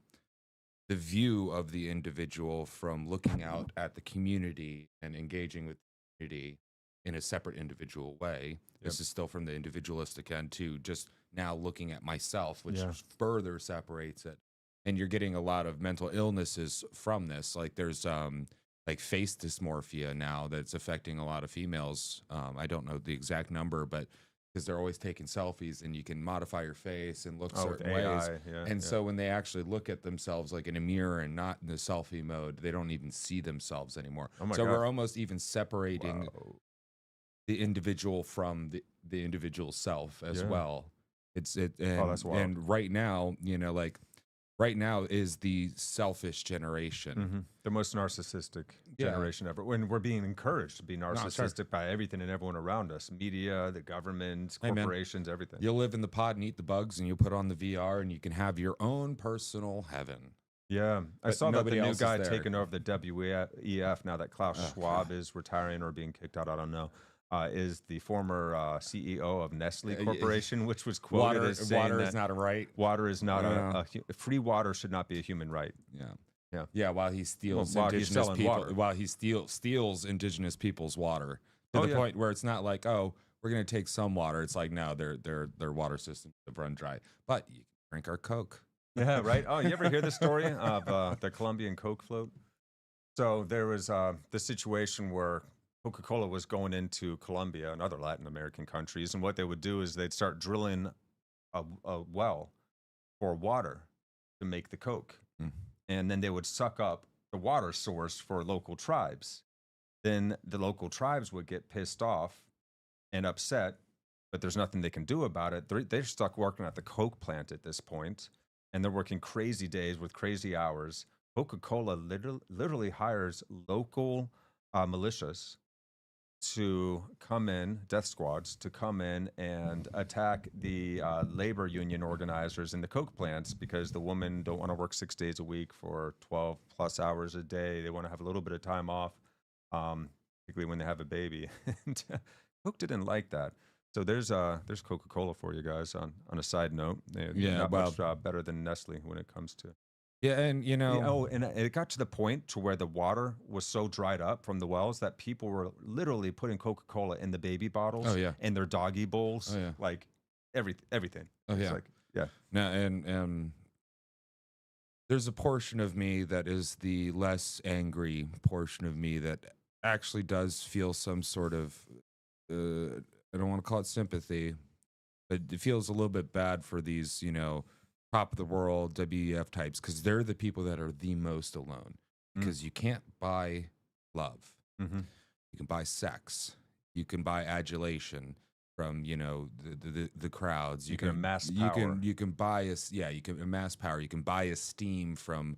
the view of the individual from looking out at the community and engaging with the community in a separate individual way. This is still from the individualistic end to just now looking at myself, which further separates it. And you're getting a lot of mental illnesses from this. Like there's like face dysmorphia now that's affecting a lot of females. I don't know the exact number, but because they're always taking selfies and you can modify your face and look certain ways. So when they actually look at themselves like in a mirror and not in the selfie mode, they don't even see themselves anymore. So we're almost even separating the individual from the individual self as well. That's wild. And right now, right now is the selfish generation. The most narcissistic generation ever. When we're being encouraged to be narcissistic by everything and everyone around us, media, the government, corporations, everything. You'll live in the pod and eat the bugs, and you'll put on the VR and you can have your own personal heaven. Yeah, I saw that the new guy taking over the WEF now that Klaus Schwab is retiring or being kicked out, I don't know. Is the former CEO of Nestle Corporation, which was quoted as saying water is not a right. Water is not a free water should not be a human right. Yeah. While he steals indigenous people, while he steals indigenous people's water to the point where it's not like, oh, we're gonna take some water. It's like, no, their water systems have run dry. But you can drink our Coke. Yeah, right. Oh, you ever hear the story of the Colombian Coke float? So there was the situation where Coca-Cola was going into Colombia and other Latin American countries, and what they would do is they'd start drilling a well for water to make the Coke. And then they would suck up the water source for local tribes. Then the local tribes would get pissed off and upset, but there's nothing they can do about it. They're stuck working at the Coke plant at this point, and they're working crazy days with crazy hours. Coca-Cola literally hires local militias to come in, death squads, to come in and attack the labor union organizers in the Coke plants because the women don't want to work 6 days a week for 12 plus hours a day. They want to have a little bit of time off, particularly when they have a baby. And Coke didn't like that. So there's Coca-Cola for you guys on a side note. They're not much better than Nestle when it comes to. Yeah, and and it got to the point to where the water was so dried up from the wells that people were literally putting Coca-Cola in the baby bottles, in their doggy bowls, like everything. It's like, Now, and there's a portion of me that is the less angry portion of me that actually does feel some sort of, I don't want to call it sympathy, but it feels a little bit bad for these, top of the world WEF types, because they're the people that are the most alone, because you can't buy love. You can buy sex, you can buy adulation from the crowds, you can amass power, you can buy you can amass power, you can buy esteem from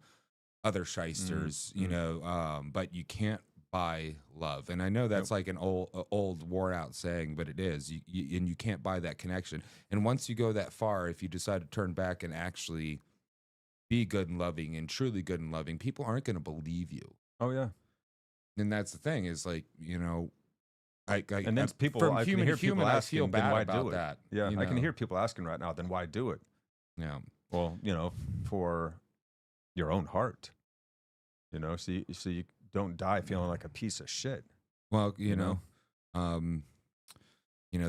other shysters, but you can't buy love. And I know that's like an old worn out saying, but it is. And you can't buy that connection. And once you go that far, if you decide to turn back and actually be good and loving and truly good and loving, people aren't going to believe you. Oh yeah. And that's the thing is like, and then people, I can hear people asking, feel bad then why about do it? that. Yeah, I can hear people asking right now, then why do it? Yeah. Well, for your own heart, so you don't die feeling like a piece of shit. Well, the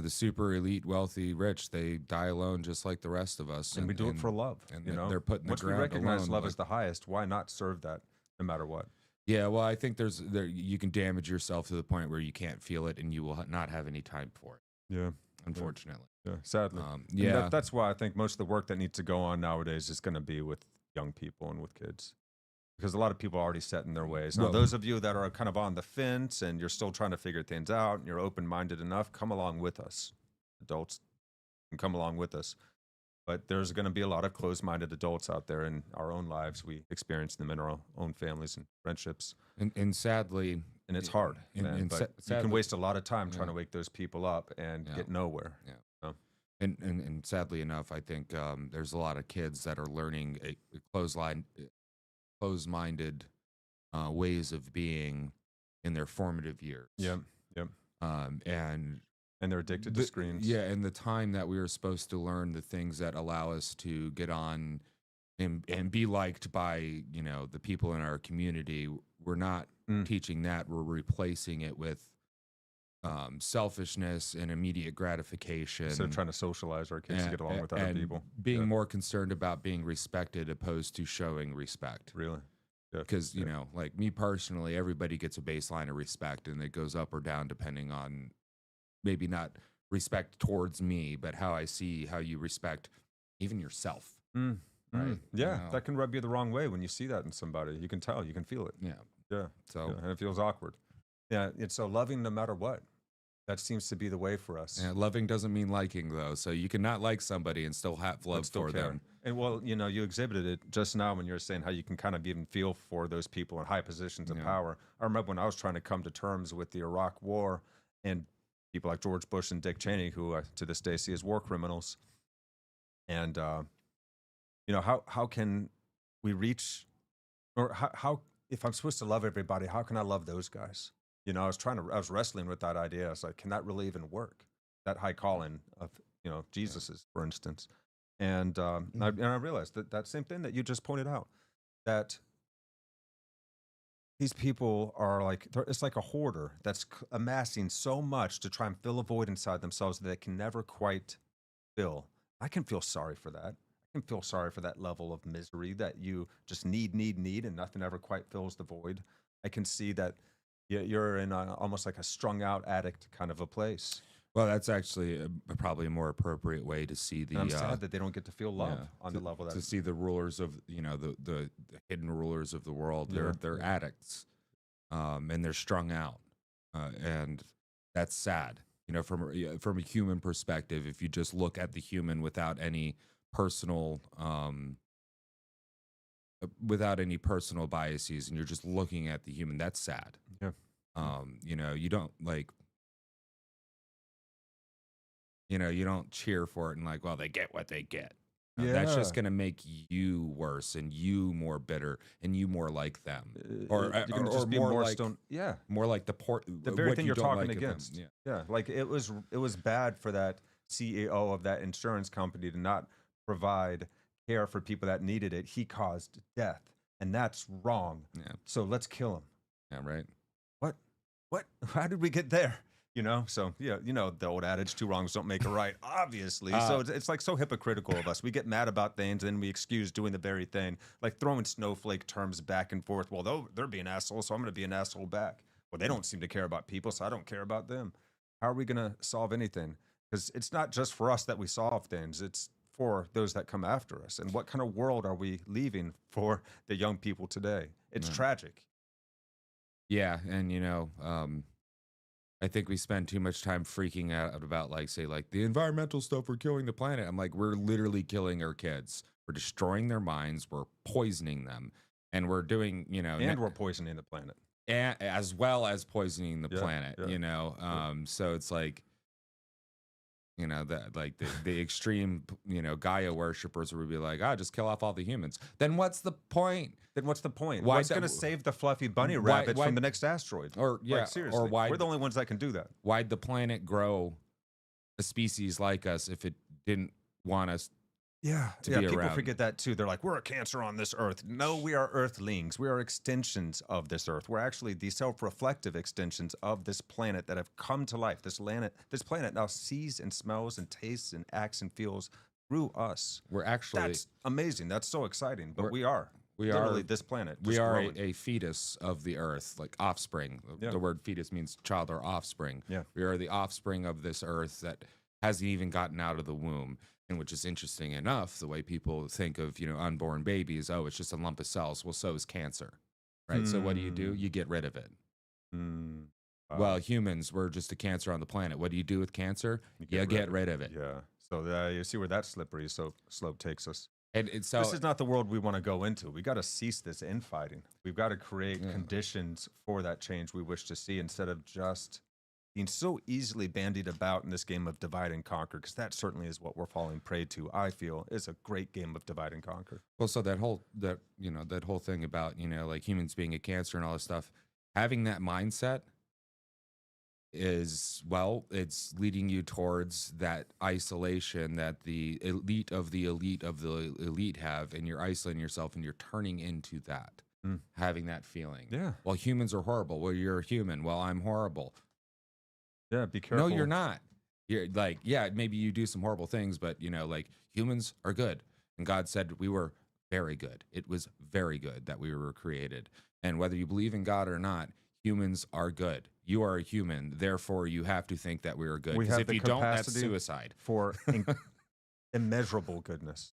super elite, wealthy, rich, they die alone just like the rest of us. And we do it for love. And they're putting once the ground we recognize alone, love as the highest, why not serve that no matter what? Yeah, well, I think you can damage yourself to the point where you can't feel it and you will not have any time for it. Yeah. Unfortunately. Yeah, sadly. That's why I think most of the work that needs to go on nowadays is going to be with young people and with kids. Because a lot of people are already set in their ways. Now, those of you that are kind of on the fence and you're still trying to figure things out and you're open-minded enough, come along with us. Adults can come along with us. But there's going to be a lot of closed-minded adults out there in our own lives. We experience them in our own families and friendships. And sadly... And it's hard. And but sadly, you can waste a lot of time trying to wake those people up and get nowhere. Yeah. And sadly enough, I think there's a lot of kids that are learning a closed-minded ways of being in their formative years. Yep. Yep. And they're addicted to screens. Yeah, and the time that we were supposed to learn the things that allow us to get on and be liked by, you know, the people in our community, we're not teaching that. We're replacing it with selfishness and immediate gratification. Instead of trying to socialize our kids to get along with other people. Being more concerned about being respected opposed to showing respect. Really? Because, you know, like me personally, everybody gets a baseline of respect, and it goes up or down depending on maybe not respect towards me, but how I see how you respect even yourself. Right? Yeah, You know? that can rub you the wrong way when you see that in somebody. You can tell, you can feel it. Yeah. Yeah. So, And it feels awkward. Yeah, it's so loving no matter what. That seems to be the way for us. yeah, loving doesn't mean liking, though. So you cannot like somebody and still have love for them. And well, you know, you exhibited it just now when you were saying how you can kind of even feel for those people in high positions of power. I remember when I was trying to come to terms with the Iraq War and people like George Bush and Dick Cheney, who I, to this day see as war criminals. And, you know, how can we reach, or how, if I'm supposed to love everybody, how can I love those guys? You know, I was wrestling with that idea. I was like, can that really even work? That high calling of, you know, Jesus's, for instance. And I realized that same thing that you just pointed out, that these people are like, it's like a hoarder that's amassing so much to try and fill a void inside themselves that they can never quite fill. I can feel sorry for that. I can feel sorry for that level of misery that you just need, and nothing ever quite fills the void. I can see that you're in almost like a strung out addict kind of a place. Well, that's actually probably a more appropriate way to see the. And I'm sad that they don't get to feel love on the level that to see the rulers of, you know, the hidden rulers of the world. They're addicts, and they're strung out, and that's sad. You know, from a human perspective, if you just look at the human without any personal biases, and you're just looking at the human, that's sad. Yeah. You know, you don't like. You know, you don't cheer for it and like, well, they get what they get. That's just going to make you worse and you more bitter and you more like them, or just be more like more like the very thing you're talking like against. Yeah, like it was bad for that CEO of that insurance company to not provide care for people that needed it. He caused death, and that's wrong. Yeah. So let's kill him. Yeah, right. What? How did we get there? You know, so yeah, you know the old adage, two wrongs don't make a right, obviously. So it's like so hypocritical of us. We get mad about things and then we excuse doing the very thing, like throwing snowflake terms back and forth. Well, they're being assholes, so I'm going to be an asshole back. Well, they don't seem to care about people, so I don't care about them. How are we going to solve anything? Because it's not just for us that we solve things. It's for those that come after us. And what kind of world are we leaving for the young people today? It's tragic. Yeah, and you know, I think we spend too much time freaking out about, like, say, like the environmental stuff, we're killing the planet. I'm like, we're literally killing our kids. We're destroying their minds. We're poisoning them. And we're doing, you know. And we're poisoning the planet. As well as poisoning the planet, you know. So it's like, you know, the extreme, you know, Gaia worshippers would be like, just kill off all the humans. Then what's the point? What's going to save the fluffy bunny rabbits from the next asteroid? Or like, seriously, or why we're the only ones that can do that. Why'd the planet grow a species like us if it didn't want us to be around? People forget that too. They're like, we're a cancer on this earth. No, we are earthlings. We are extensions of this earth. We're actually the self-reflective extensions of this planet that have come to life. This planet now sees and smells and tastes and acts and feels through us. That's amazing. That's so exciting. But we are literally this planet. We are a fetus of the earth, like offspring. The word fetus means child or offspring. Yeah. We are the offspring of this earth that hasn't even gotten out of the womb. And which is interesting enough, the way people think of, you know, unborn babies, it's just a lump of cells. Well, so is cancer, right? So what do? You get rid of it. Well, humans, we're just a cancer on the planet. What do you do with cancer? You get rid of it. Yeah. So you see where that slippery slope takes us. And so this is not the world we want to go into. We got to cease this infighting. We've got to create conditions for that change we wish to see instead of just being so easily bandied about in this game of divide and conquer, because that certainly is what we're falling prey to. I feel is a great game of divide and conquer. Well, so that whole thing about, like humans being a cancer and all this stuff, having that mindset is, well, it's leading you towards that isolation that the elite of the elite of the elite have, and you're isolating yourself and you're turning into that, having that feeling. Yeah. Well, humans are horrible. Well, you're a human. Well, I'm horrible. Yeah, be careful. No, you're not. You're like, yeah, maybe you do some horrible things, but like humans are good. And God said we were very good. It was very good that we were created. And whether you believe in God or not, humans are good. You are a human, therefore you have to think that we are good. Because if you don't, that's suicide. For immeasurable goodness.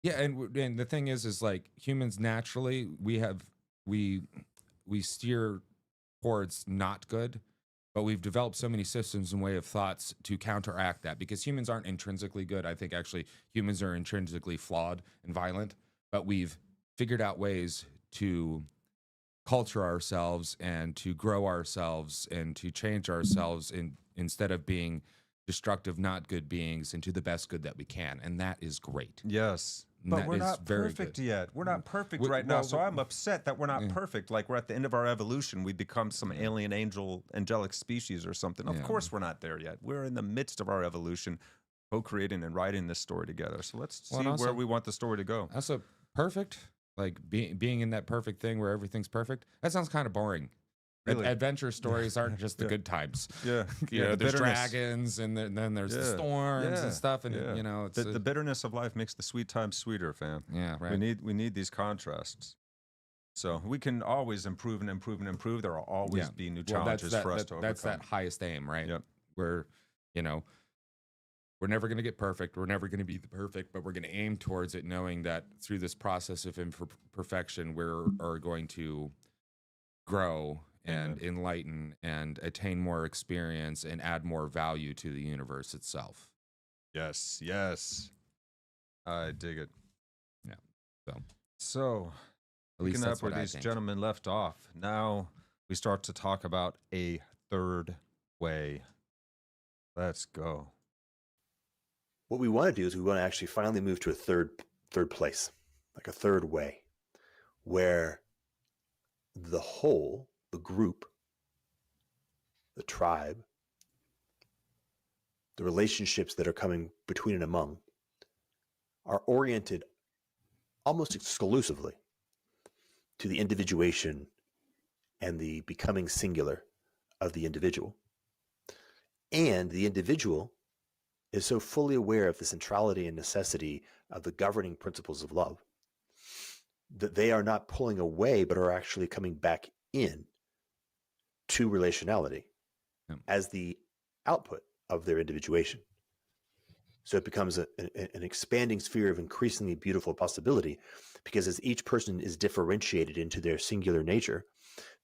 Yeah, and the thing is like humans naturally we steer towards not good, but we've developed so many systems and way of thoughts to counteract that, because humans aren't intrinsically good. I think actually humans are intrinsically flawed and violent, but we've figured out ways to culture ourselves and to grow ourselves and to change ourselves instead of being destructive, not good beings, into the best good that we can. And that is great. Yes. And But that we're is not very perfect good. yet. We're not perfect We- right now. well, So we- I'm upset that we're not perfect. Like we're at the end of our evolution. We become some alien angelic species or something. Of Yeah. course we're not there yet. We're in the midst of our evolution, co-creating and writing this story together. So let's Well, see and also- where we want the story to go. Also, perfect, like being in that perfect thing where everything's perfect, that sounds kind of boring. Really? Adventure stories aren't just the Yeah. good times. Yeah. There's bitterness. dragons, and then there's the Yeah. storms and stuff, and Yeah. it's The bitterness of life makes the sweet times sweeter, fam. yeah, right. We need these contrasts. So we can always improve and improve and improve. There will always Yeah. be new Well, challenges for us to overcome. that's that highest aim, right? Yep. Where, we're never going to get perfect. We're never going to be the perfect, but we're going to aim towards it, knowing that through this process of imperfection, are going to grow and enlighten and attain more experience and add more value to the universe itself. Yes, yes. I dig it. Yeah. So At least picking that's up where what I these think. gentlemen left off, now we start to talk about a third way. Let's go. What we want to do is we want to actually finally move to a third place, like a third way, where the whole, the group, the tribe, the relationships that are coming between and among are oriented almost exclusively to the individuation and the becoming singular of the individual. And the individual is so fully aware of the centrality and necessity of the governing principles of love that they are not pulling away, but are actually coming back in to relationality as the output of their individuation. So it becomes an expanding sphere of increasingly beautiful possibility, because as each person is differentiated into their singular nature,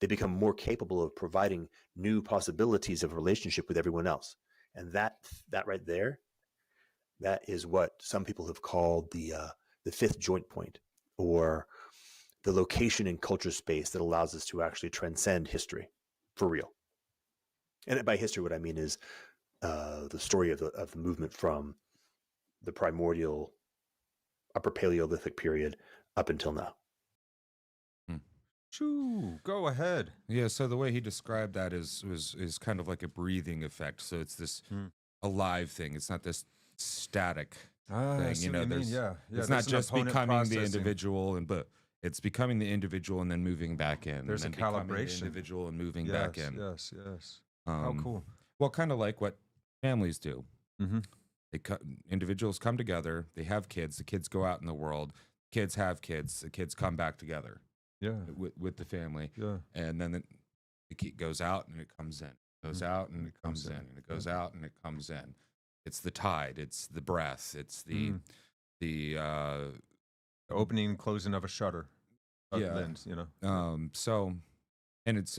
they become more capable of providing new possibilities of relationship with everyone else. And that right there, that is what some people have called the fifth joint point, or the location in culture space that allows us to actually transcend history for real. And by history, what I mean is the story of the movement from the primordial upper Paleolithic period up until now. Shoo, go ahead. Yeah, so the way he described that is kind of like a breathing effect. So it's this alive thing. It's not this static thing. See what you mean. Yeah, it's there's not an just opponent becoming the processing. individual, but it's becoming the individual and then moving back in. There's and a then becoming the calibration. individual and moving back in. Yes. Oh, cool. Well, kind of like what families do. Mm-hmm. Individuals come together. They have kids. The kids go out in the world. Kids have kids. The kids come back together. Yeah. With the family. Yeah. And then the kid goes out and it comes in. Goes out and it comes in. And it goes out and it comes in. It's the tide. It's the breath. It's the opening and closing of a shutter. Lens, So, and it's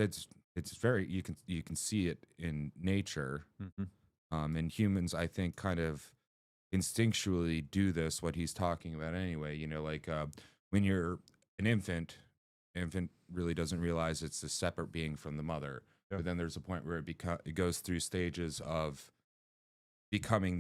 very, you can see it in nature. Mm-hmm. And humans, I think, kind of instinctually do this, what he's talking about anyway. When you're an infant really doesn't realize it's a separate being from the mother. Yeah. But then there's a point where it goes through stages of becoming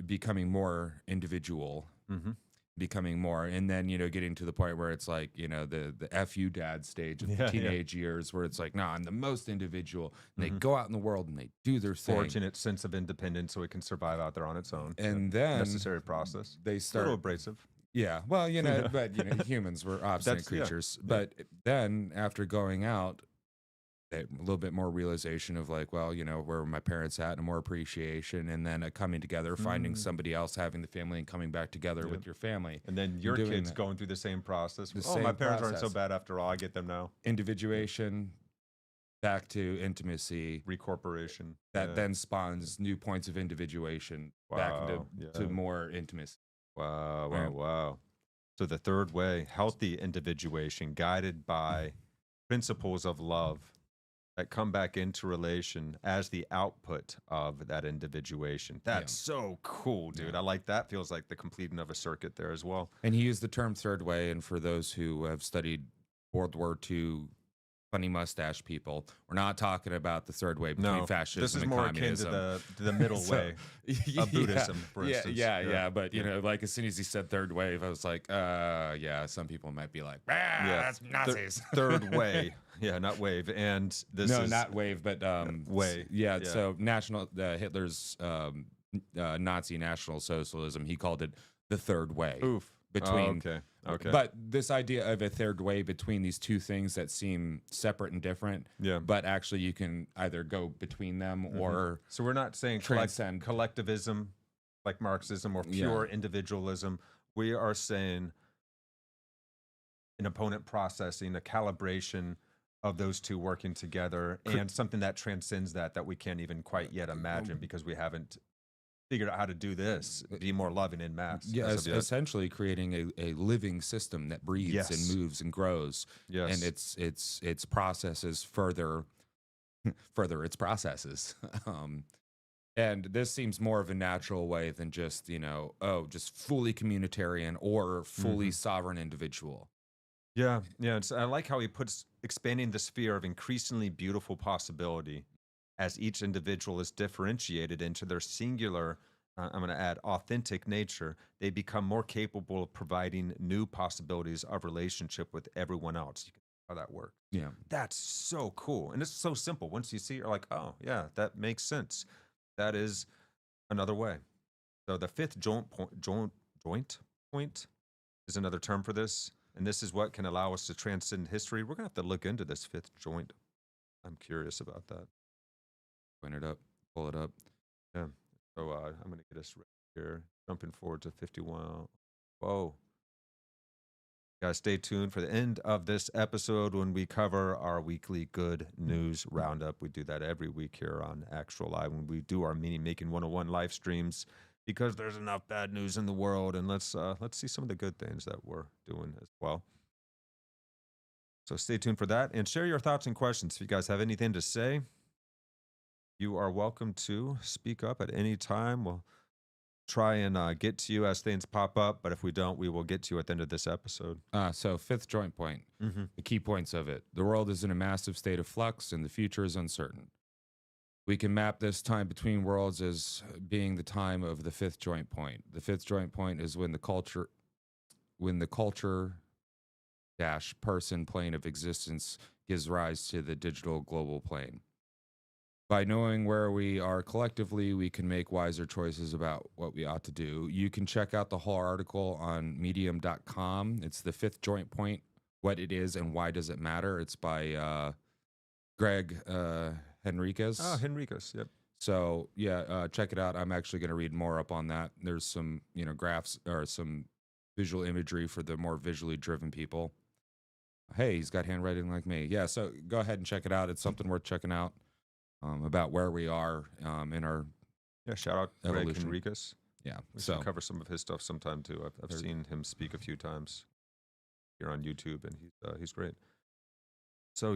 becoming more individual, Mm-hmm. becoming more, and then getting to the point where it's like the F you dad stage of the Yeah, yeah. teenage years, where it's like, no, I'm the most individual, and Mhm. they go out in the world and they do their thing, Fortunate sense of independence so it can survive out there on its own. and Yeah. then Necessary process. they A little start. abrasive. Yeah, well, Yeah. but humans were obstinate That's- yeah, creatures. yeah. But then after going out, a little bit more realization of like, well, where were my parents at, and more appreciation, and then a coming together, finding Mm. somebody else, having the family, and coming back together Yeah. with your family. And then your doing kids that. going through the same process. The Oh, my same parents aren't so process. bad after all. I get them now. Individuation, back to intimacy. Recorporation. That Yeah. then spawns new points of individuation back Wow, into yeah. to more intimacy. Wow, wow, Right. wow. So the third way, healthy individuation guided by principles of love that come back into relation as the output of that individuation. That's so cool, dude. Yeah. I like that. Feels like the completing of a circuit there as well. And he used the term third way. And for those who have studied World War II funny mustache people, we're not talking about the third way between No, fascism this is and more communism. akin to the middle So, way of Buddhism, for instance. Yeah. But Yeah. like as soon as he said third wave, I was like, yeah, some people might be like, that's Nazis. Third way. Yeah, not wave. And this no, is not wave, but way. Yeah, Yeah. so Hitler's Nazi National Socialism, he called it the third way. oof. Between Okay. But this idea of a third way between these two things that seem separate and different, Yeah. but actually you can either go between them or So we're not saying transcend. collectivism like Marxism or pure individualism. We are saying an opponent processing, a calibration of those two working together, and something that transcends that we can't even quite yet imagine because we haven't figured out how to do this, be more loving in mass. Yeah, as of yet. essentially creating a living system that breathes Yes. and moves and grows, Yes. and its processes further its processes. And this seems more of a natural way than just just fully communitarian or fully sovereign individual. Yeah. I like how he puts expanding the sphere of increasingly beautiful possibility as each individual is differentiated into their singular, I'm going to add authentic nature. They become more capable of providing new possibilities of relationship with everyone else. You can see how that works. Yeah. That's so cool. And it's so simple. Once you see it, you're like, oh, yeah, that makes sense. That is another way. So the fifth joint point is another term for this. And this is what can allow us to transcend history. We're going to have to look into this fifth joint. I'm curious about that. Point it up, pull it up. Yeah. So I'm going to get us right here. Jumping forward to 51. Whoa. Guys, stay tuned for the end of this episode when we cover our weekly good news roundup. We do that every week here on Actuali when we do our Meaning Making 101 live streams, because there's enough bad news in the world, and let's see some of the good things that we're doing as well. So stay tuned for that, and share your thoughts and questions. If you guys have anything to say, you are welcome to speak up at any time. We'll try and get to you as things pop up, but if we don't, we will get to you at the end of this episode. So fifth joint point, the key points of it. The world is in a massive state of flux and the future is uncertain. We can map this time between worlds as being the time of the fifth joint point. The fifth joint point is when the culture dash person plane of existence gives rise to the digital global plane. By knowing where we are collectively, we can make wiser choices about what we ought to do. You can check out the whole article on medium.com. It's the fifth joint point, what it is and why does it matter. It's by Greg Henriquez. Oh, Henriquez, yep. So yeah, check it out. I'm actually going to read more up on that. There's some graphs or some visual imagery for the more visually driven people. Hey, he's got handwriting like me. Yeah, so go ahead and check it out. It's something worth checking out. About where we are in our shout out Greg evolution. Henriquez. Yeah, We so should cover some of his stuff sometime too. I've seen him speak a few times here on YouTube, and he's great. So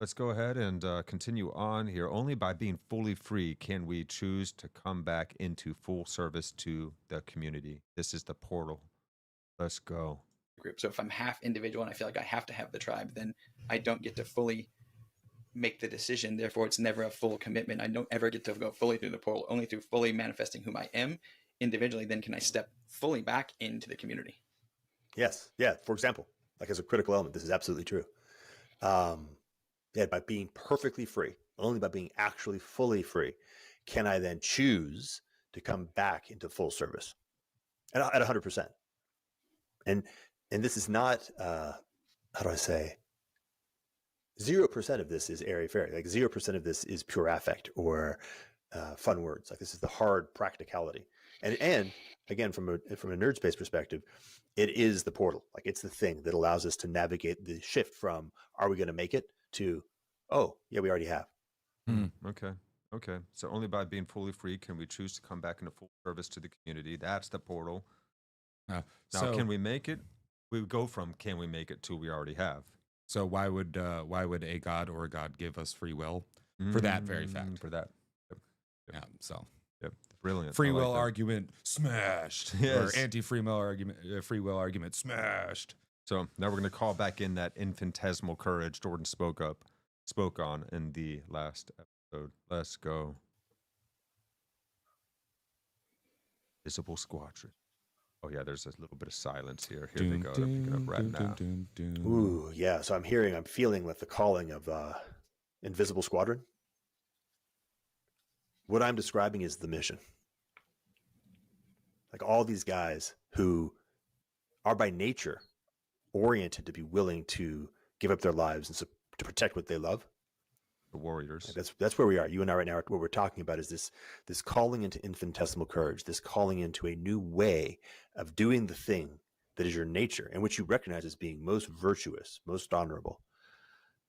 let's go ahead and continue on here. Only by being fully free can we choose to come back into full service to the community. This is the portal. Let's go. Group. So if I'm half individual and I feel like I have to have the tribe, then I don't get to fully make the decision. Therefore, it's never a full commitment. I don't ever get to go fully through the portal. Only through fully manifesting whom I am individually, then can I step fully back into the community. Yes. Yeah. For example, like as a critical element, this is absolutely true. Yeah, by being perfectly free, only by being actually fully free, can I then choose to come back into full service at 100%. And this is not, how do I say, 0% of this is airy fairy. Like 0% of this is pure affect or fun words. Like this is the hard practicality. And again, from a nerd space perspective, it is the portal. Like it's the thing that allows us to navigate the shift from are we going to make it to, oh yeah, we already have. Okay. So only by being fully free can we choose to come back into full service to the community. That's the portal. Now, can we make it? We would go from can we make it to we already have. So why would a God or a God give us free will for that very fact? For that. Yep. Yeah. So. Yep. Brilliant. Free will argument smashed. Yes. Or anti-free will argument, free will argument smashed. So now we're going to call back in that infinitesimal courage Jordan spoke on in the last episode. Let's go. Visible Squadron. Oh yeah, there's a little bit of silence here. Here they go. They're picking up right now. Ooh, yeah. So I'm feeling with the calling of Invisible Squadron. What I'm describing is the mission. Like all these guys who are by nature oriented to be willing to give up their lives and to protect what they love. The warriors. Like that's where we are. You and I right now, what we're talking about is this calling into infinitesimal courage, this calling into a new way of doing the thing that is your nature and which you recognize as being most virtuous, most honorable.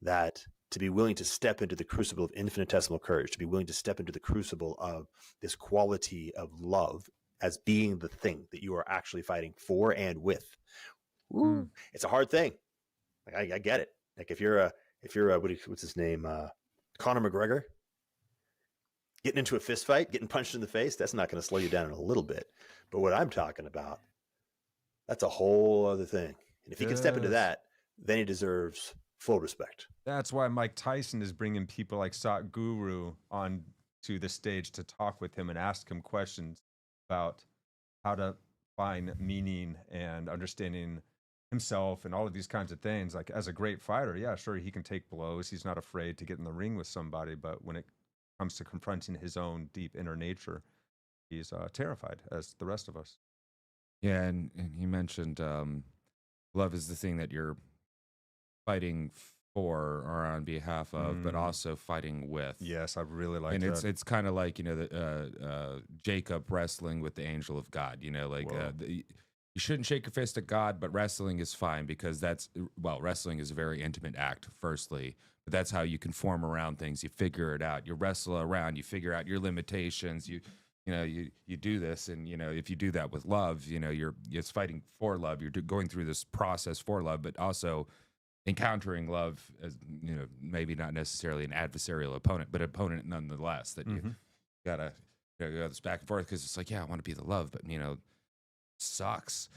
That to be willing to step into the crucible of infinitesimal courage, to be willing to step into the crucible of this quality of love as being the thing that you are actually fighting for and with. Ooh, It's a hard thing. Like I get it. Like if you're what's his name? Conor McGregor getting into a fist fight, getting punched in the face, that's not going to slow you down in a little bit. But what I'm talking about, that's a whole other thing. And if he can step into that, then he deserves full respect. That's why Mike Tyson is bringing people like Satguru on to the stage to talk with him and ask him questions about how to find meaning and understanding himself and all of these kinds of things. Like as a great fighter, yeah, sure, he can take blows. He's not afraid to get in the ring with somebody. But when it comes to confronting his own deep inner nature, he's terrified, as the rest of us. Yeah, and he mentioned love is the thing that you're fighting for or on behalf of, but also fighting with. Yes, I really like that. And that. it's kind of like, Jacob wrestling with the angel of God, like you shouldn't shake your fist at God, but wrestling is fine because wrestling is a very intimate act, firstly, but that's how you conform around things. You figure it out. You wrestle around, you figure out your limitations, you do this. And, if you do that with love, it's fighting for love. You're going through this process for love, but also encountering love as, maybe not necessarily an adversarial opponent, but opponent nonetheless, that you gotta go this back and forth. Cause it's like, yeah, I want to be the love, but sucks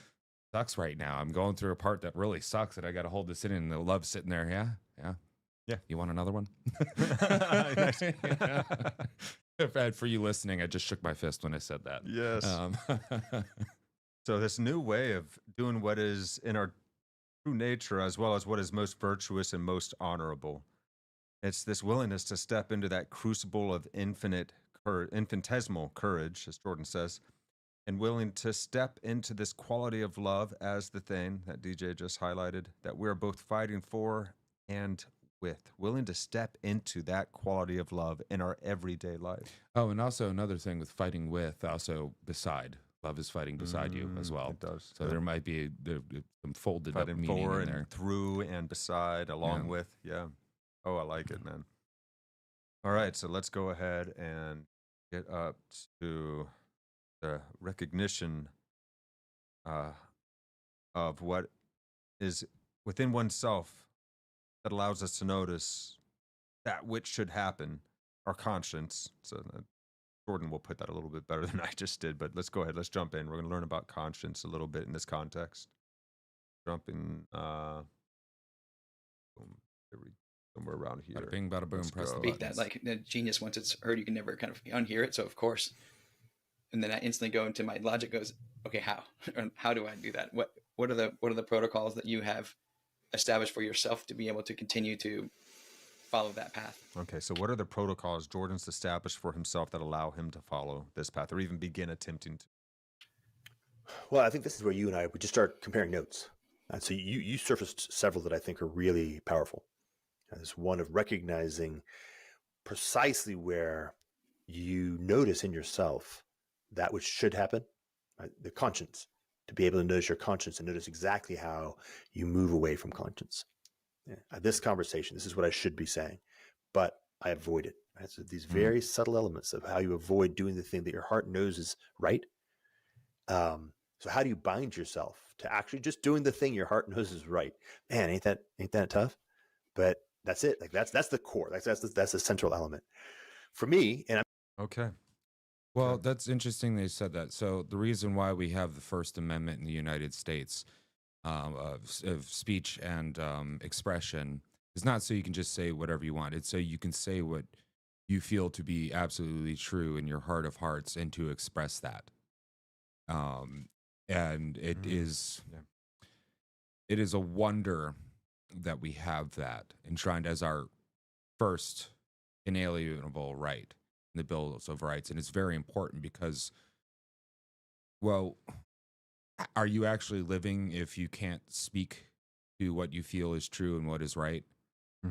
right now. I'm going through a part that really sucks that I got to hold this in, and the love's sitting there. Yeah. You want another one? For you listening, I just shook my fist when I said that. Yes. So this new way of doing what is in our true nature, as well as what is most virtuous and most honorable. It's this willingness to step into that crucible of infinitesimal courage, as Jordan says, and willing to step into this quality of love as the thing that DJ just highlighted, that we're both fighting for and with, willing to step into that quality of love in our everyday life. Oh, and also another thing with fighting with, also beside. Love is fighting beside you as well. It does. So there might be some folded fighting up meaning for in there. And through and beside, along with. Yeah. Oh, I like it, man. All right, so let's go ahead and get up to the recognition of what is within oneself that allows us to notice that which should happen, our conscience. So Jordan will put that a little bit better than I just did, but let's go ahead. Let's jump in. We're going to learn about conscience a little bit in this context. Jumping. Boom. There we somewhere around here. Bada bing, bada boom, Let's press the go. Speak buttons. that like the genius, once it's heard, you can never kind of unhear it. So of course, and then I instantly go into my logic goes, okay, how? Or how do I do that? What are the protocols that you have established for yourself to be able to continue to follow that path? Okay, so what are the protocols Jordan's established for himself that allow him to follow this path or even begin attempting to? Well, I think this is where you and I would just start comparing notes. And so you surfaced several that I think are really powerful. There's one of recognizing precisely where you notice in yourself that which should happen, right? The conscience, to be able to notice your conscience and notice exactly how you move away from conscience. This conversation, this is what I should be saying, but I avoid it. Right? So these very subtle elements of how you avoid doing the thing that your heart knows is right. So how do you bind yourself to actually just doing the thing your heart knows is right? Man, ain't that tough? But that's it. Like that's the core. That's the central element for me. And Okay. Well, that's interesting they said that. So the reason why we have the First Amendment in the United States of speech and expression is not so you can just say whatever you want. It's so you can say what you feel to be absolutely true in your heart of hearts and to express that. And it is it is a wonder that we have that enshrined as our first inalienable right in the Bill of Rights. And it's very important because, well, are you actually living if you can't speak to what you feel is true and what is right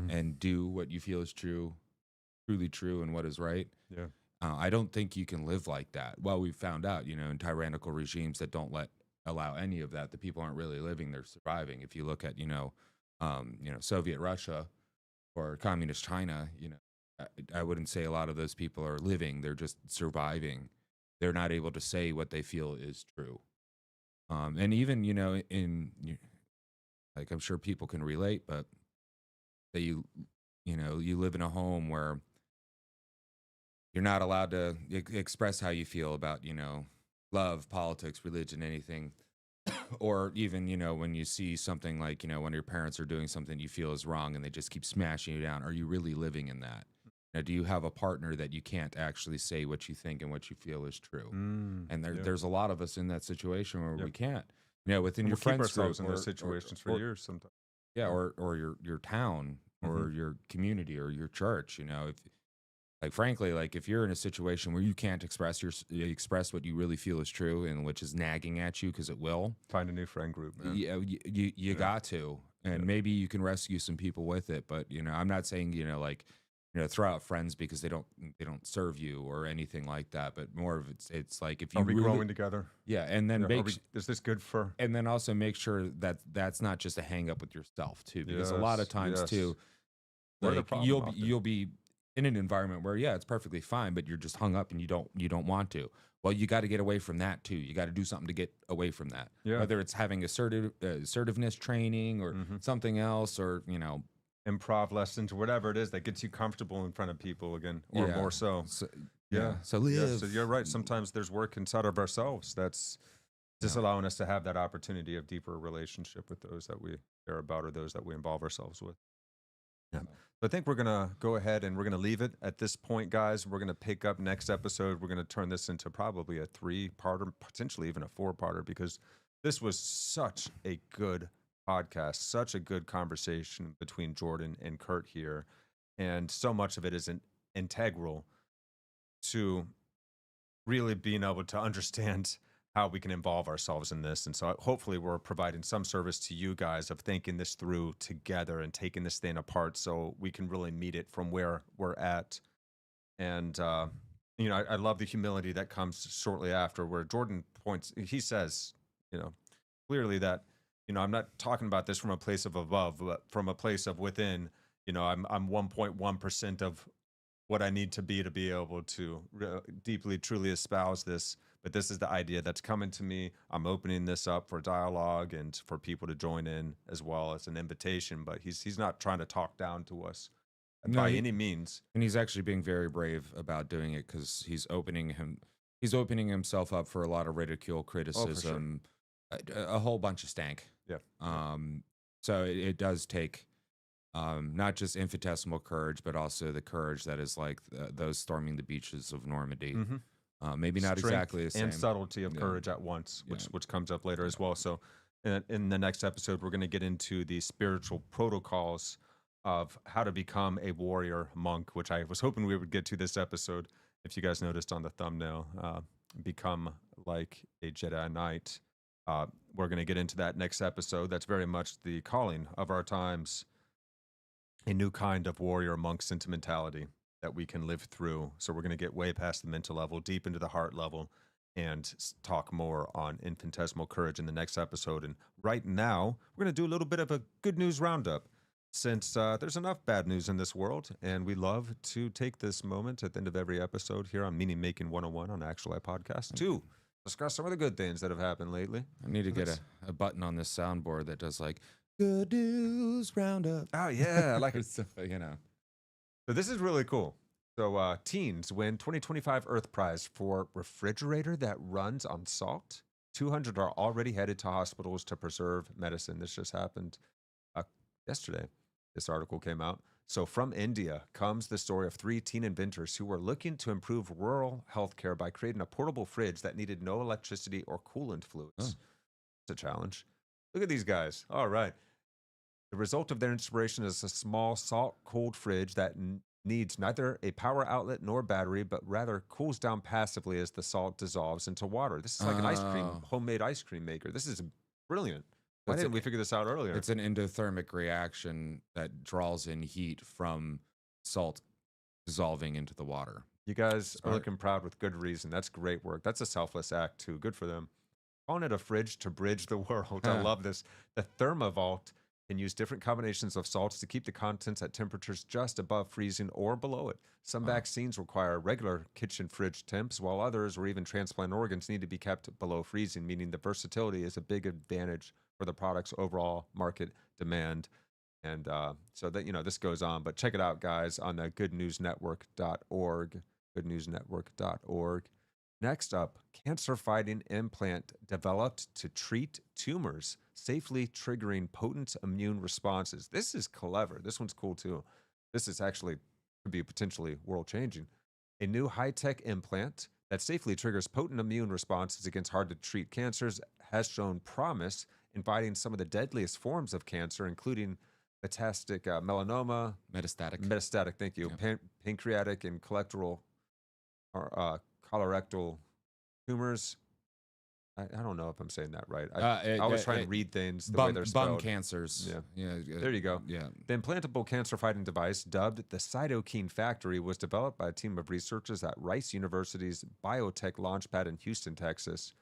and do what you feel is true, truly true and what is right? Yeah. I don't think you can live like that. Well, we've found out, in tyrannical regimes that don't allow any of that, the people aren't really living, they're surviving. If you look at, Soviet Russia or communist China, I wouldn't say a lot of those people are living, they're just surviving. They're not able to say what they feel is true. And even, like I'm sure people can relate, but that you live in a home where you're not allowed to express how you feel about, love, politics, religion, anything. Or even, when you see something like, when your parents are doing something you feel is wrong and they just keep smashing you down, are you really living in that? Now, do you have a partner that you can't actually say what you think and what you feel is true? And there's a lot of us in that situation where we can't. Within your friends keep ourselves group in those situations for years sometimes. Yeah, or your town or your community or your church, frankly, if you're in a situation where you can't express what you really feel is true and which is nagging at you because it will, find a new friend group, man. You got to, and maybe you can rescue some people with it. But I'm not saying throw out friends because they don't serve you or anything like that. But more of it's like if you are we really, growing together? Yeah, and then is this good for? And then also make sure that that's not just a hang up with yourself too, because a lot of times too, you'll be in an environment where it's perfectly fine, but you're just hung up and you don't want to. Well, you got to get away from that too. You got to do something to get away from that. Yeah. Whether it's having assertiveness training or something else, or improv lessons or whatever it is that gets you comfortable in front of people again, or more so. So so you're right. Sometimes there's work inside of ourselves that's just allowing us to have that opportunity of deeper relationship with those that we care about or those that we involve ourselves with. Yeah. So I think we're going to go ahead and we're going to leave it at this point, guys. We're going to pick up next episode. We're going to turn this into probably a 3-parter, potentially even a 4-parter, because this was such a good podcast, such a good conversation between Jordan and Curt here. And so much of it is integral to really being able to understand how we can involve ourselves in this. And so hopefully we're providing some service to you guys of thinking this through together and taking this thing apart so we can really meet it from where we're at. And, I love the humility that comes shortly after, where Jordan he says, clearly that, I'm not talking about this from a place of above, but from a place of within. I'm 1.1% of what I need to be able to deeply, truly espouse this. But this is the idea that's coming to me. I'm opening this up for dialogue and for people to join in as well as an invitation. But he's not trying to talk down to us by any means. And he's actually being very brave about doing it because he's opening himself up for a lot of ridicule, criticism, a whole bunch of stank. Yeah. So it does take not just infinitesimal courage, but also the courage that is like those storming the beaches of Normandy. Maybe not Strength exactly the same. and subtlety of Yeah. courage at once, Yeah. which comes up later as well. So, in the next episode, we're going to get into the spiritual protocols of how to become a warrior monk, which I was hoping we would get to this episode. If you guys noticed on the thumbnail, become like a Jedi Knight. We're going to get into that next episode. That's very much the calling of our times, a new kind of warrior monk sentimentality that we can live through. So we're going to get way past the mental level, deep into the heart level, and talk more on infinitesimal courage in the next episode. And right now, we're going to do a little bit of a good news roundup, since there's enough bad news in this world, and we love to take this moment at the end of every episode here on Meaning Making 101 on Actuali Podcast to discuss some of the good things that have happened lately. I need to get a button on this soundboard that does like good news roundup. Oh yeah, I like it. So, you know. So this is really cool. So teens win 2025 Earth Prize for refrigerator that runs on salt. 200 are already headed to hospitals to preserve medicine. This just happened yesterday. This article came out. So from India comes the story of 3 teen inventors who were looking to improve rural healthcare by creating a portable fridge that needed no electricity or coolant fluids. Oh. It's a challenge. Look at these guys. All right. The result of their inspiration is a small salt-cooled fridge that needs neither a power outlet nor battery, but rather cools down passively as the salt dissolves into water. This is like an homemade ice cream maker. This is brilliant. Why didn't we figure this out earlier? It's an endothermic reaction that draws in heat from salt dissolving into the water. You guys are looking proud with good reason. That's great work. That's a selfless act, too. Good for them. Calling it a fridge to bridge the world. I love this. The Thermavault can use different combinations of salts to keep the contents at temperatures just above freezing or below it. Some vaccines require regular kitchen fridge temps, while others, or even transplant organs, need to be kept below freezing, meaning the versatility is a big advantage for the product's overall market demand. And so that, this goes on, but check it out, guys, on the goodnewsnetwork.org, goodnewsnetwork.org. Next up, cancer-fighting implant developed to treat tumors, safely triggering potent immune responses. This is clever. This one's cool, too. This is actually could be potentially world-changing. A new high-tech implant that safely triggers potent immune responses against hard-to-treat cancers has shown promise in fighting some of the deadliest forms of cancer, including metastatic melanoma, metastatic, thank you, pancreatic and colorectal tumors. I don't know if I'm saying that right. I always try and read things the way they're spelled. Bum cancers. Yeah. There you go. Yeah. The implantable cancer-fighting device, dubbed the Cytokine Factory, was developed by a team of researchers at Rice University's Biotech Launchpad in Houston, Texas.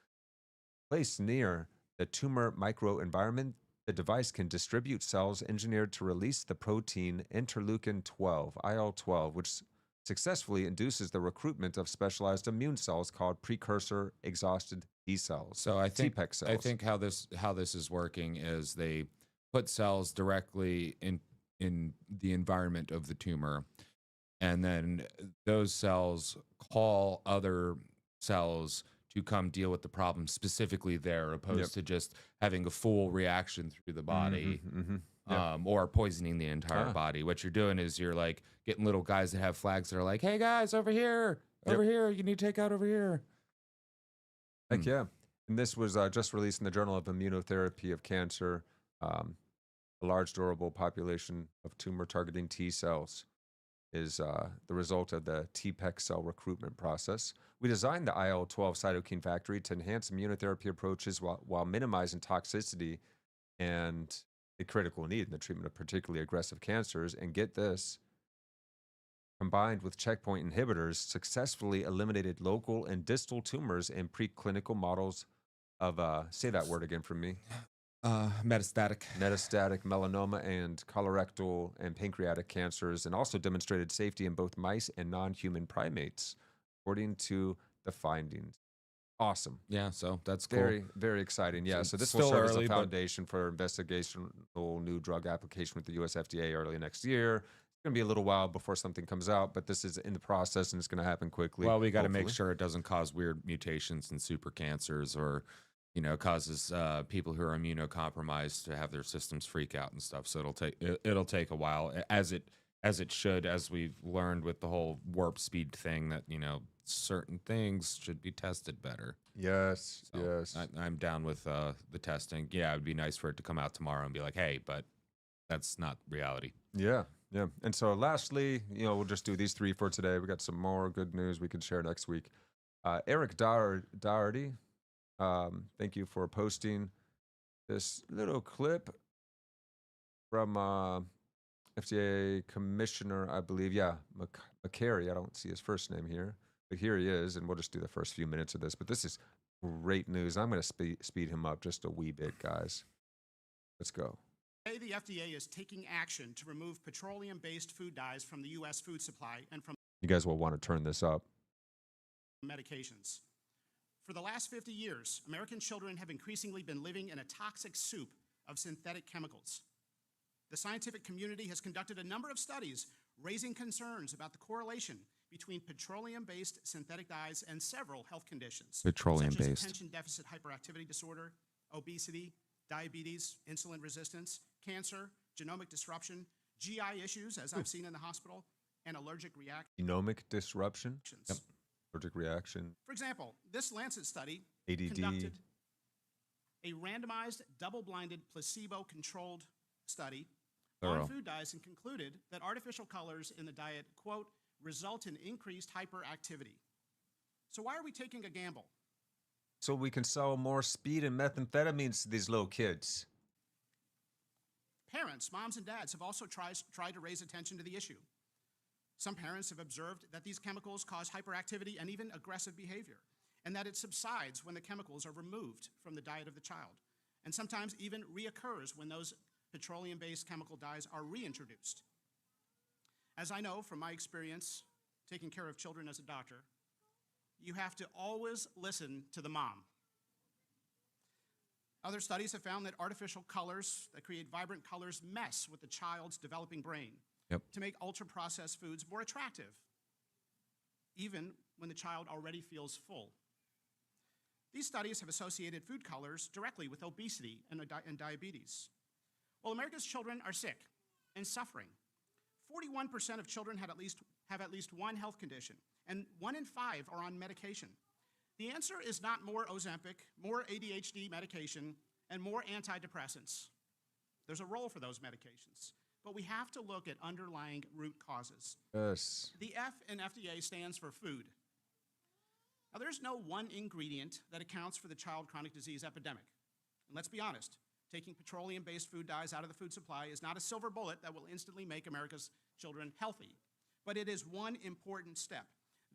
Placed near the tumor microenvironment, the device can distribute cells engineered to release the protein interleukin-12, IL-12, which successfully induces the recruitment of specialized immune cells called precursor exhausted T cells. So I think TPEC cells. I think how this is working is they put cells directly in the environment of the tumor, and then those cells call other cells to come deal with the problem specifically there, opposed to just having a full reaction through the body. Or poisoning the entire body. What you're doing is you're like getting little guys that have flags that are like, "Hey guys, over here, you need to take out over here." Heck yeah! And this was just released in the Journal of Immunotherapy of Cancer. A large durable population of tumor-targeting T cells is the result of the TPEC cell recruitment process. We designed the IL-12 cytokine factory to enhance immunotherapy approaches while minimizing toxicity and a critical need in the treatment of particularly aggressive cancers. And get this, combined with checkpoint inhibitors, successfully eliminated local and distal tumors in preclinical models of, say that word again for me. Metastatic melanoma and colorectal and pancreatic cancers, and also demonstrated safety in both mice and non-human primates, according to the findings. Awesome. Yeah, so that's cool. Very, very exciting. Yeah, so this will serve as a foundation for investigational new drug application with the US FDA early next year. It's going to be a little while before something comes out, but this is in the process and it's going to happen quickly. Well, we got to make sure it doesn't cause weird mutations and super cancers or, causes people who are immunocompromised to have their systems freak out and stuff. So it'll take a while, as it should, as we've learned with the whole warp speed thing, that certain things should be tested better. Yes, So yes. I'm down with the testing. Yeah, it'd be nice for it to come out tomorrow and be like, hey, but that's not reality. Yeah, yeah. And so lastly, we'll just do these three for today. We got some more good news we can share next week. Eric Doherty, thank you for posting this little clip from FDA Commissioner, I believe. Yeah, McCary. I don't see his first name here, but here he is, and we'll just do the first few minutes of this. But this is great news. I'm going to speed him up just a wee bit, guys. Let's go. Today, the FDA is taking action to remove petroleum-based food dyes from the U.S. food supply and from You guys will want to turn this up. medications. For the last 50 years, American children have increasingly been living in a toxic soup of synthetic chemicals. The scientific community has conducted a number of studies raising concerns about the correlation between petroleum-based synthetic dyes and several health conditions, such Petroleum-based. as attention deficit hyperactivity disorder, obesity, diabetes, insulin resistance, cancer, genomic disruption, GI issues, as I've seen in the hospital, and allergic reactions. Genomic disruption, allergic reaction, For example, this Lancet study ADD. conducted a randomized, double-blinded, placebo-controlled study Thorough. on food dyes and concluded that artificial colors in the diet, quote, result in increased hyperactivity. So why are we taking a gamble? So we can sell more speed and methamphetamines to these little kids. Parents, moms and dads, have also tried to raise attention to the issue. Some parents have observed that these chemicals cause hyperactivity and even aggressive behavior, and that it subsides when the chemicals are removed from the diet of the child, and sometimes even reoccurs when those petroleum-based chemical dyes are reintroduced. As I know from my experience taking care of children as a doctor, you have to always listen to the mom. Other studies have found that artificial colors that create vibrant colors mess with the child's developing brain to make ultra-processed foods more attractive, even when the child already feels full. These studies have associated food colors directly with obesity and diabetes. Well, America's children are sick and suffering. 41% of children have at least one health condition, and 1 in 5 are on medication. The answer is not more Ozempic, more ADHD medication, and more antidepressants. There's a role for those medications, but we have to look at underlying root causes. Yes. The F in FDA stands for food. Now, there's no one ingredient that accounts for the child chronic disease epidemic. And let's be honest, taking petroleum-based food dyes out of the food supply is not a silver bullet that will instantly make America's children healthy, but it is one important step.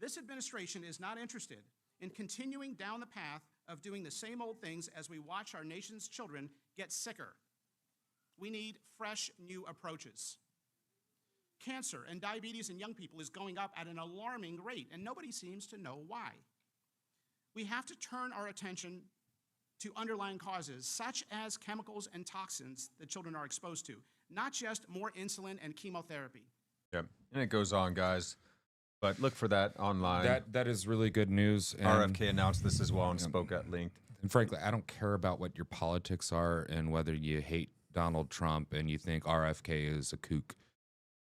This administration is not interested in continuing down the path of doing the same old things as we watch our nation's children get sicker. We need fresh, new approaches. Cancer and diabetes in young people is going up at an alarming rate, and nobody seems to know why. We have to turn our attention to underlying causes, such as chemicals and toxins that children are exposed to, not just more insulin and chemotherapy. Yeah, and it goes on, guys. But look for that online. That is really good news. And, RFK announced this as well and spoke at length. and frankly, I don't care about what your politics are and whether you hate Donald Trump and you think RFK is a kook.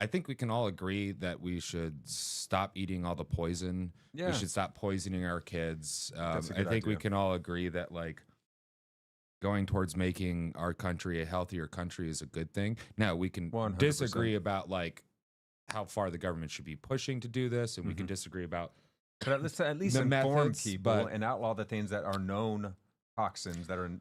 I think we can all agree that we should stop eating all the poison. Yeah. We should stop poisoning our kids. That's a I good think we idea. can all agree that going towards making our country a healthier country is a good thing. Now, we can 100%. disagree about how far the government should be pushing to do this, and we can disagree about But at least the inform methods, people but- and outlaw the things that are known toxins, that are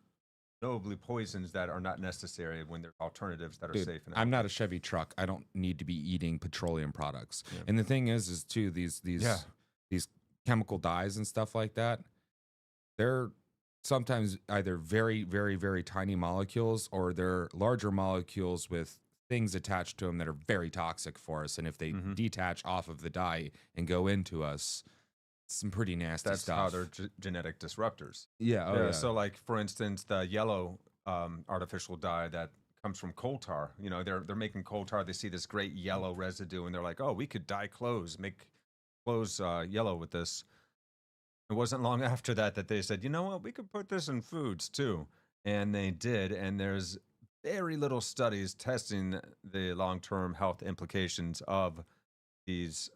knowably poisons, that are not necessary when there's alternatives that are Dude, safe. And I'm not a Chevy truck. I don't need to be eating petroleum products. Yeah. And the thing is too, these chemical dyes and stuff like that, they're sometimes either very, very, very tiny molecules, or they're larger molecules with things attached to them that are very toxic for us. And if they detach off of the dye and go into us, it's some pretty nasty That's stuff. how they're genetic disruptors. Yeah. Yeah, so like for instance, the yellow artificial dye that comes from coal tar. They're making coal tar. They see this great yellow residue, and they're like, "Oh, we could dye clothes, make clothes yellow with this." It wasn't long after that they said, you know what, we could put this in foods too. And they did. And there's very little studies testing the long-term health implications of these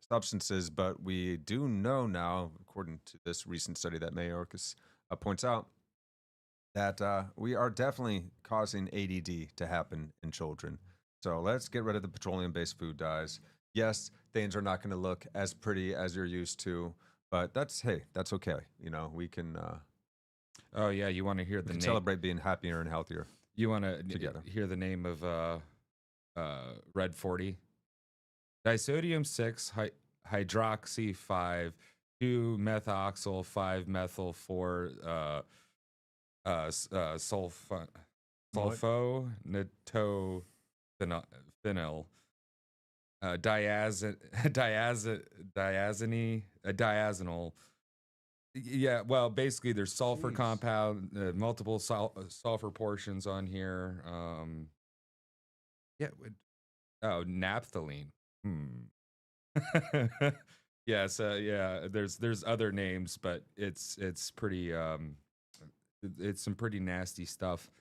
substances. But we do know now, according to this recent study that Mayorkas points out, that we are definitely causing ADD to happen in children. So let's get rid of the petroleum-based food dyes. Yes, things are not going to look as pretty as you're used to, but that's okay. You know, we can Oh yeah, you want to hear the name? celebrate being happier and healthier. You want to together. hear the name of Red 40? Disodium 6 hydroxy 5 2 methoxyl 5 methyl 4 sulfonitophenyl diazinal. Yeah, well, basically there's sulfur Jeez. compound, multiple sulfur portions on here. Naphthalene. Yeah, so yeah, there's other names, but it's pretty it's some pretty nasty stuff.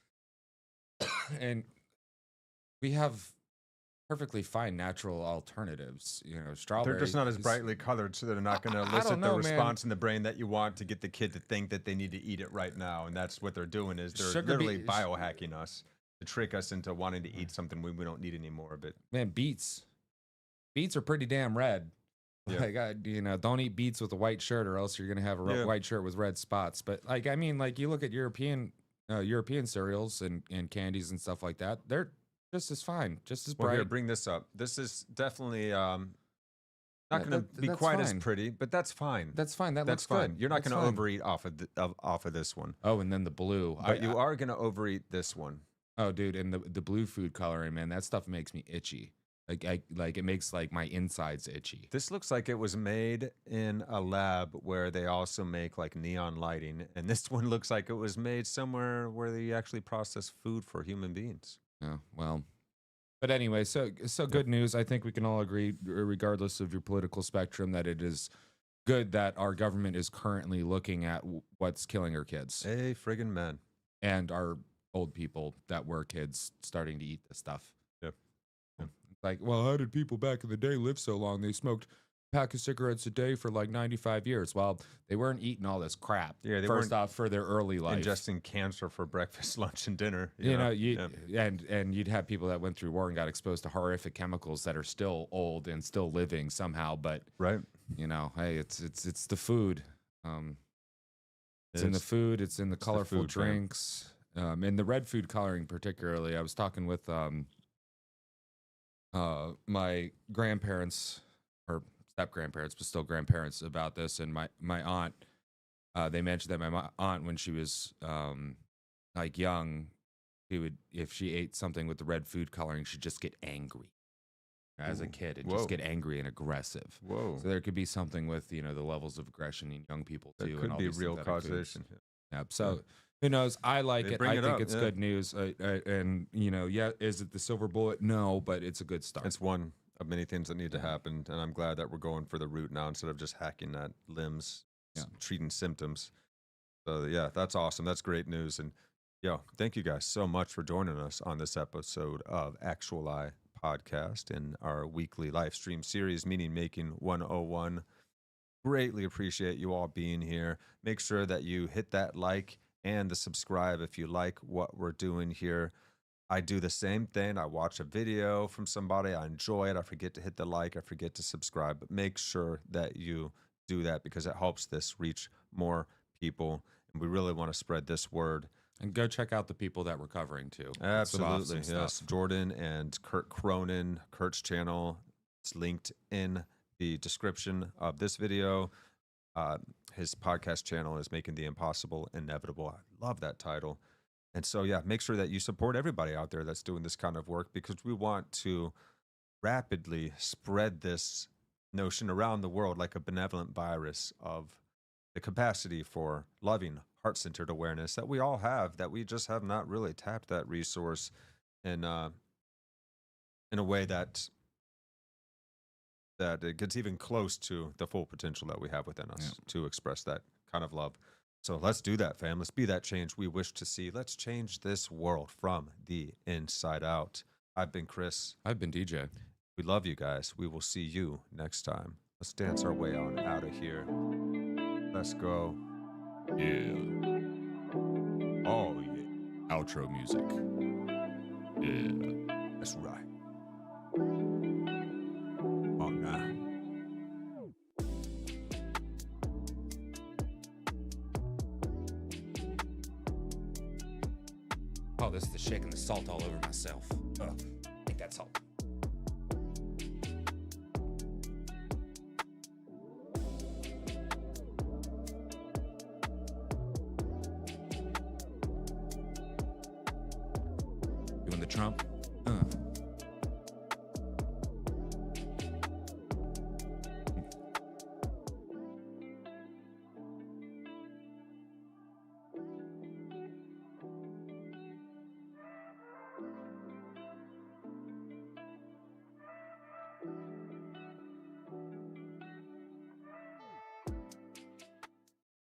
And we have perfectly fine natural alternatives, you know, strawberry. They're just not as brightly colored, so they're not going to I elicit don't the know, man. response in the brain that you want to get the kid to think that they need to eat it right now. And that's what they're doing, is they're Sugar literally beet- biohacking us to trick us into wanting to eat something we don't need anymore of it. Man, beets are pretty damn red. Yeah. Like, you know, don't eat beets with a white shirt, or else you're gonna have a Yeah. white shirt with red spots. But like, I mean, like, you look at European cereals and candies and stuff like that, they're just as fine, just as Well, bright. here, bring this up. This is definitely not Yeah, going to be that's quite as fine. pretty, but that's fine. That's fine. That That's looks fine. good. You're not That's going to fine. overeat off of this one, Oh, and then the blue. but you are going to overeat this one. Oh, dude, and the blue food coloring, man, that stuff makes me itchy. Like it makes like my insides itchy. This looks like it was made in a lab where they also make like neon lighting, and this one looks like it was made somewhere where they actually process food for human beings. Yeah, well, but anyway, so good news. I think we can all agree, regardless of your political spectrum, that it is good that our government is currently looking at what's killing our kids Hey, friggin' man. and our old people that were kids starting to eat this stuff. Yep. Like, well, how did people back in the day live so long? They smoked a pack of cigarettes a day for like 95 years. Well, they weren't eating all this crap. Yeah, they first weren't off, for their early life. Ingesting cancer for breakfast, lunch, and dinner. You know, Yeah. and you'd have people that went through war and got exposed to horrific chemicals that are still old and still living somehow. But Right. you know, hey, it's the food. It's in the food. It's in the the colorful food, man. drinks. And the red food coloring particularly. I was talking with my grandparents, or step grandparents, but still grandparents, about this, and my aunt. They mentioned that my aunt, when she was like young, she would, if she ate something with the red food coloring, she'd just get angry. As a Ooh, kid, and whoa. just get angry and aggressive. Whoa. So there could be something with, you know, the levels of aggression in young people That too. and could all be these real synthetic foods. causation. Yep. So who knows? I like They it. bring I it think up, it's yeah. good news. And you know, yeah, is it the silver bullet? No, but it's a good start. It's one of many things that need to happen, and I'm glad that we're going for the root now instead of just hacking at limbs, Yeah. treating symptoms. So yeah, that's awesome. That's great news. And thank you guys so much for joining us on this episode of Actuali podcast in our weekly live stream series, Meaning Making 101. Greatly appreciate you all being here. Make sure that you hit that like and the subscribe if you like what we're doing here. I do the same thing. I watch a video from somebody, I enjoy it, I forget to hit the like, I forget to subscribe, but make sure that you do that because it helps this reach more people, and we really want to spread this word. And go check out the people that we're covering too. It's some Absolutely, awesome yes. stuff. Jordan and Curt Cronin, Curt's channel, it's linked in the description of this video. His podcast channel is Making the Impossible Inevitable. I love that title. And so, make sure that you support everybody out there that's doing this kind of work, because we want to rapidly spread this notion around the world like a benevolent virus of the capacity for loving, heart-centered awareness that we all have, that we just have not really tapped that resource in a way that that it gets even close to the full potential that we have within us to express that kind of love. So let's do that, fam. Let's be that change we wish to see. Let's change this world from the inside out. I've been Chris. I've been DJ. We love you guys. We will see you next time. Let's dance our way on out of here. Let's go. Yeah. Oh, yeah. Outro music. Yeah. That's right. Oh, nah. Oh, this is the shaking the salt all over myself. Ugh. Take that salt. Doing the Trump.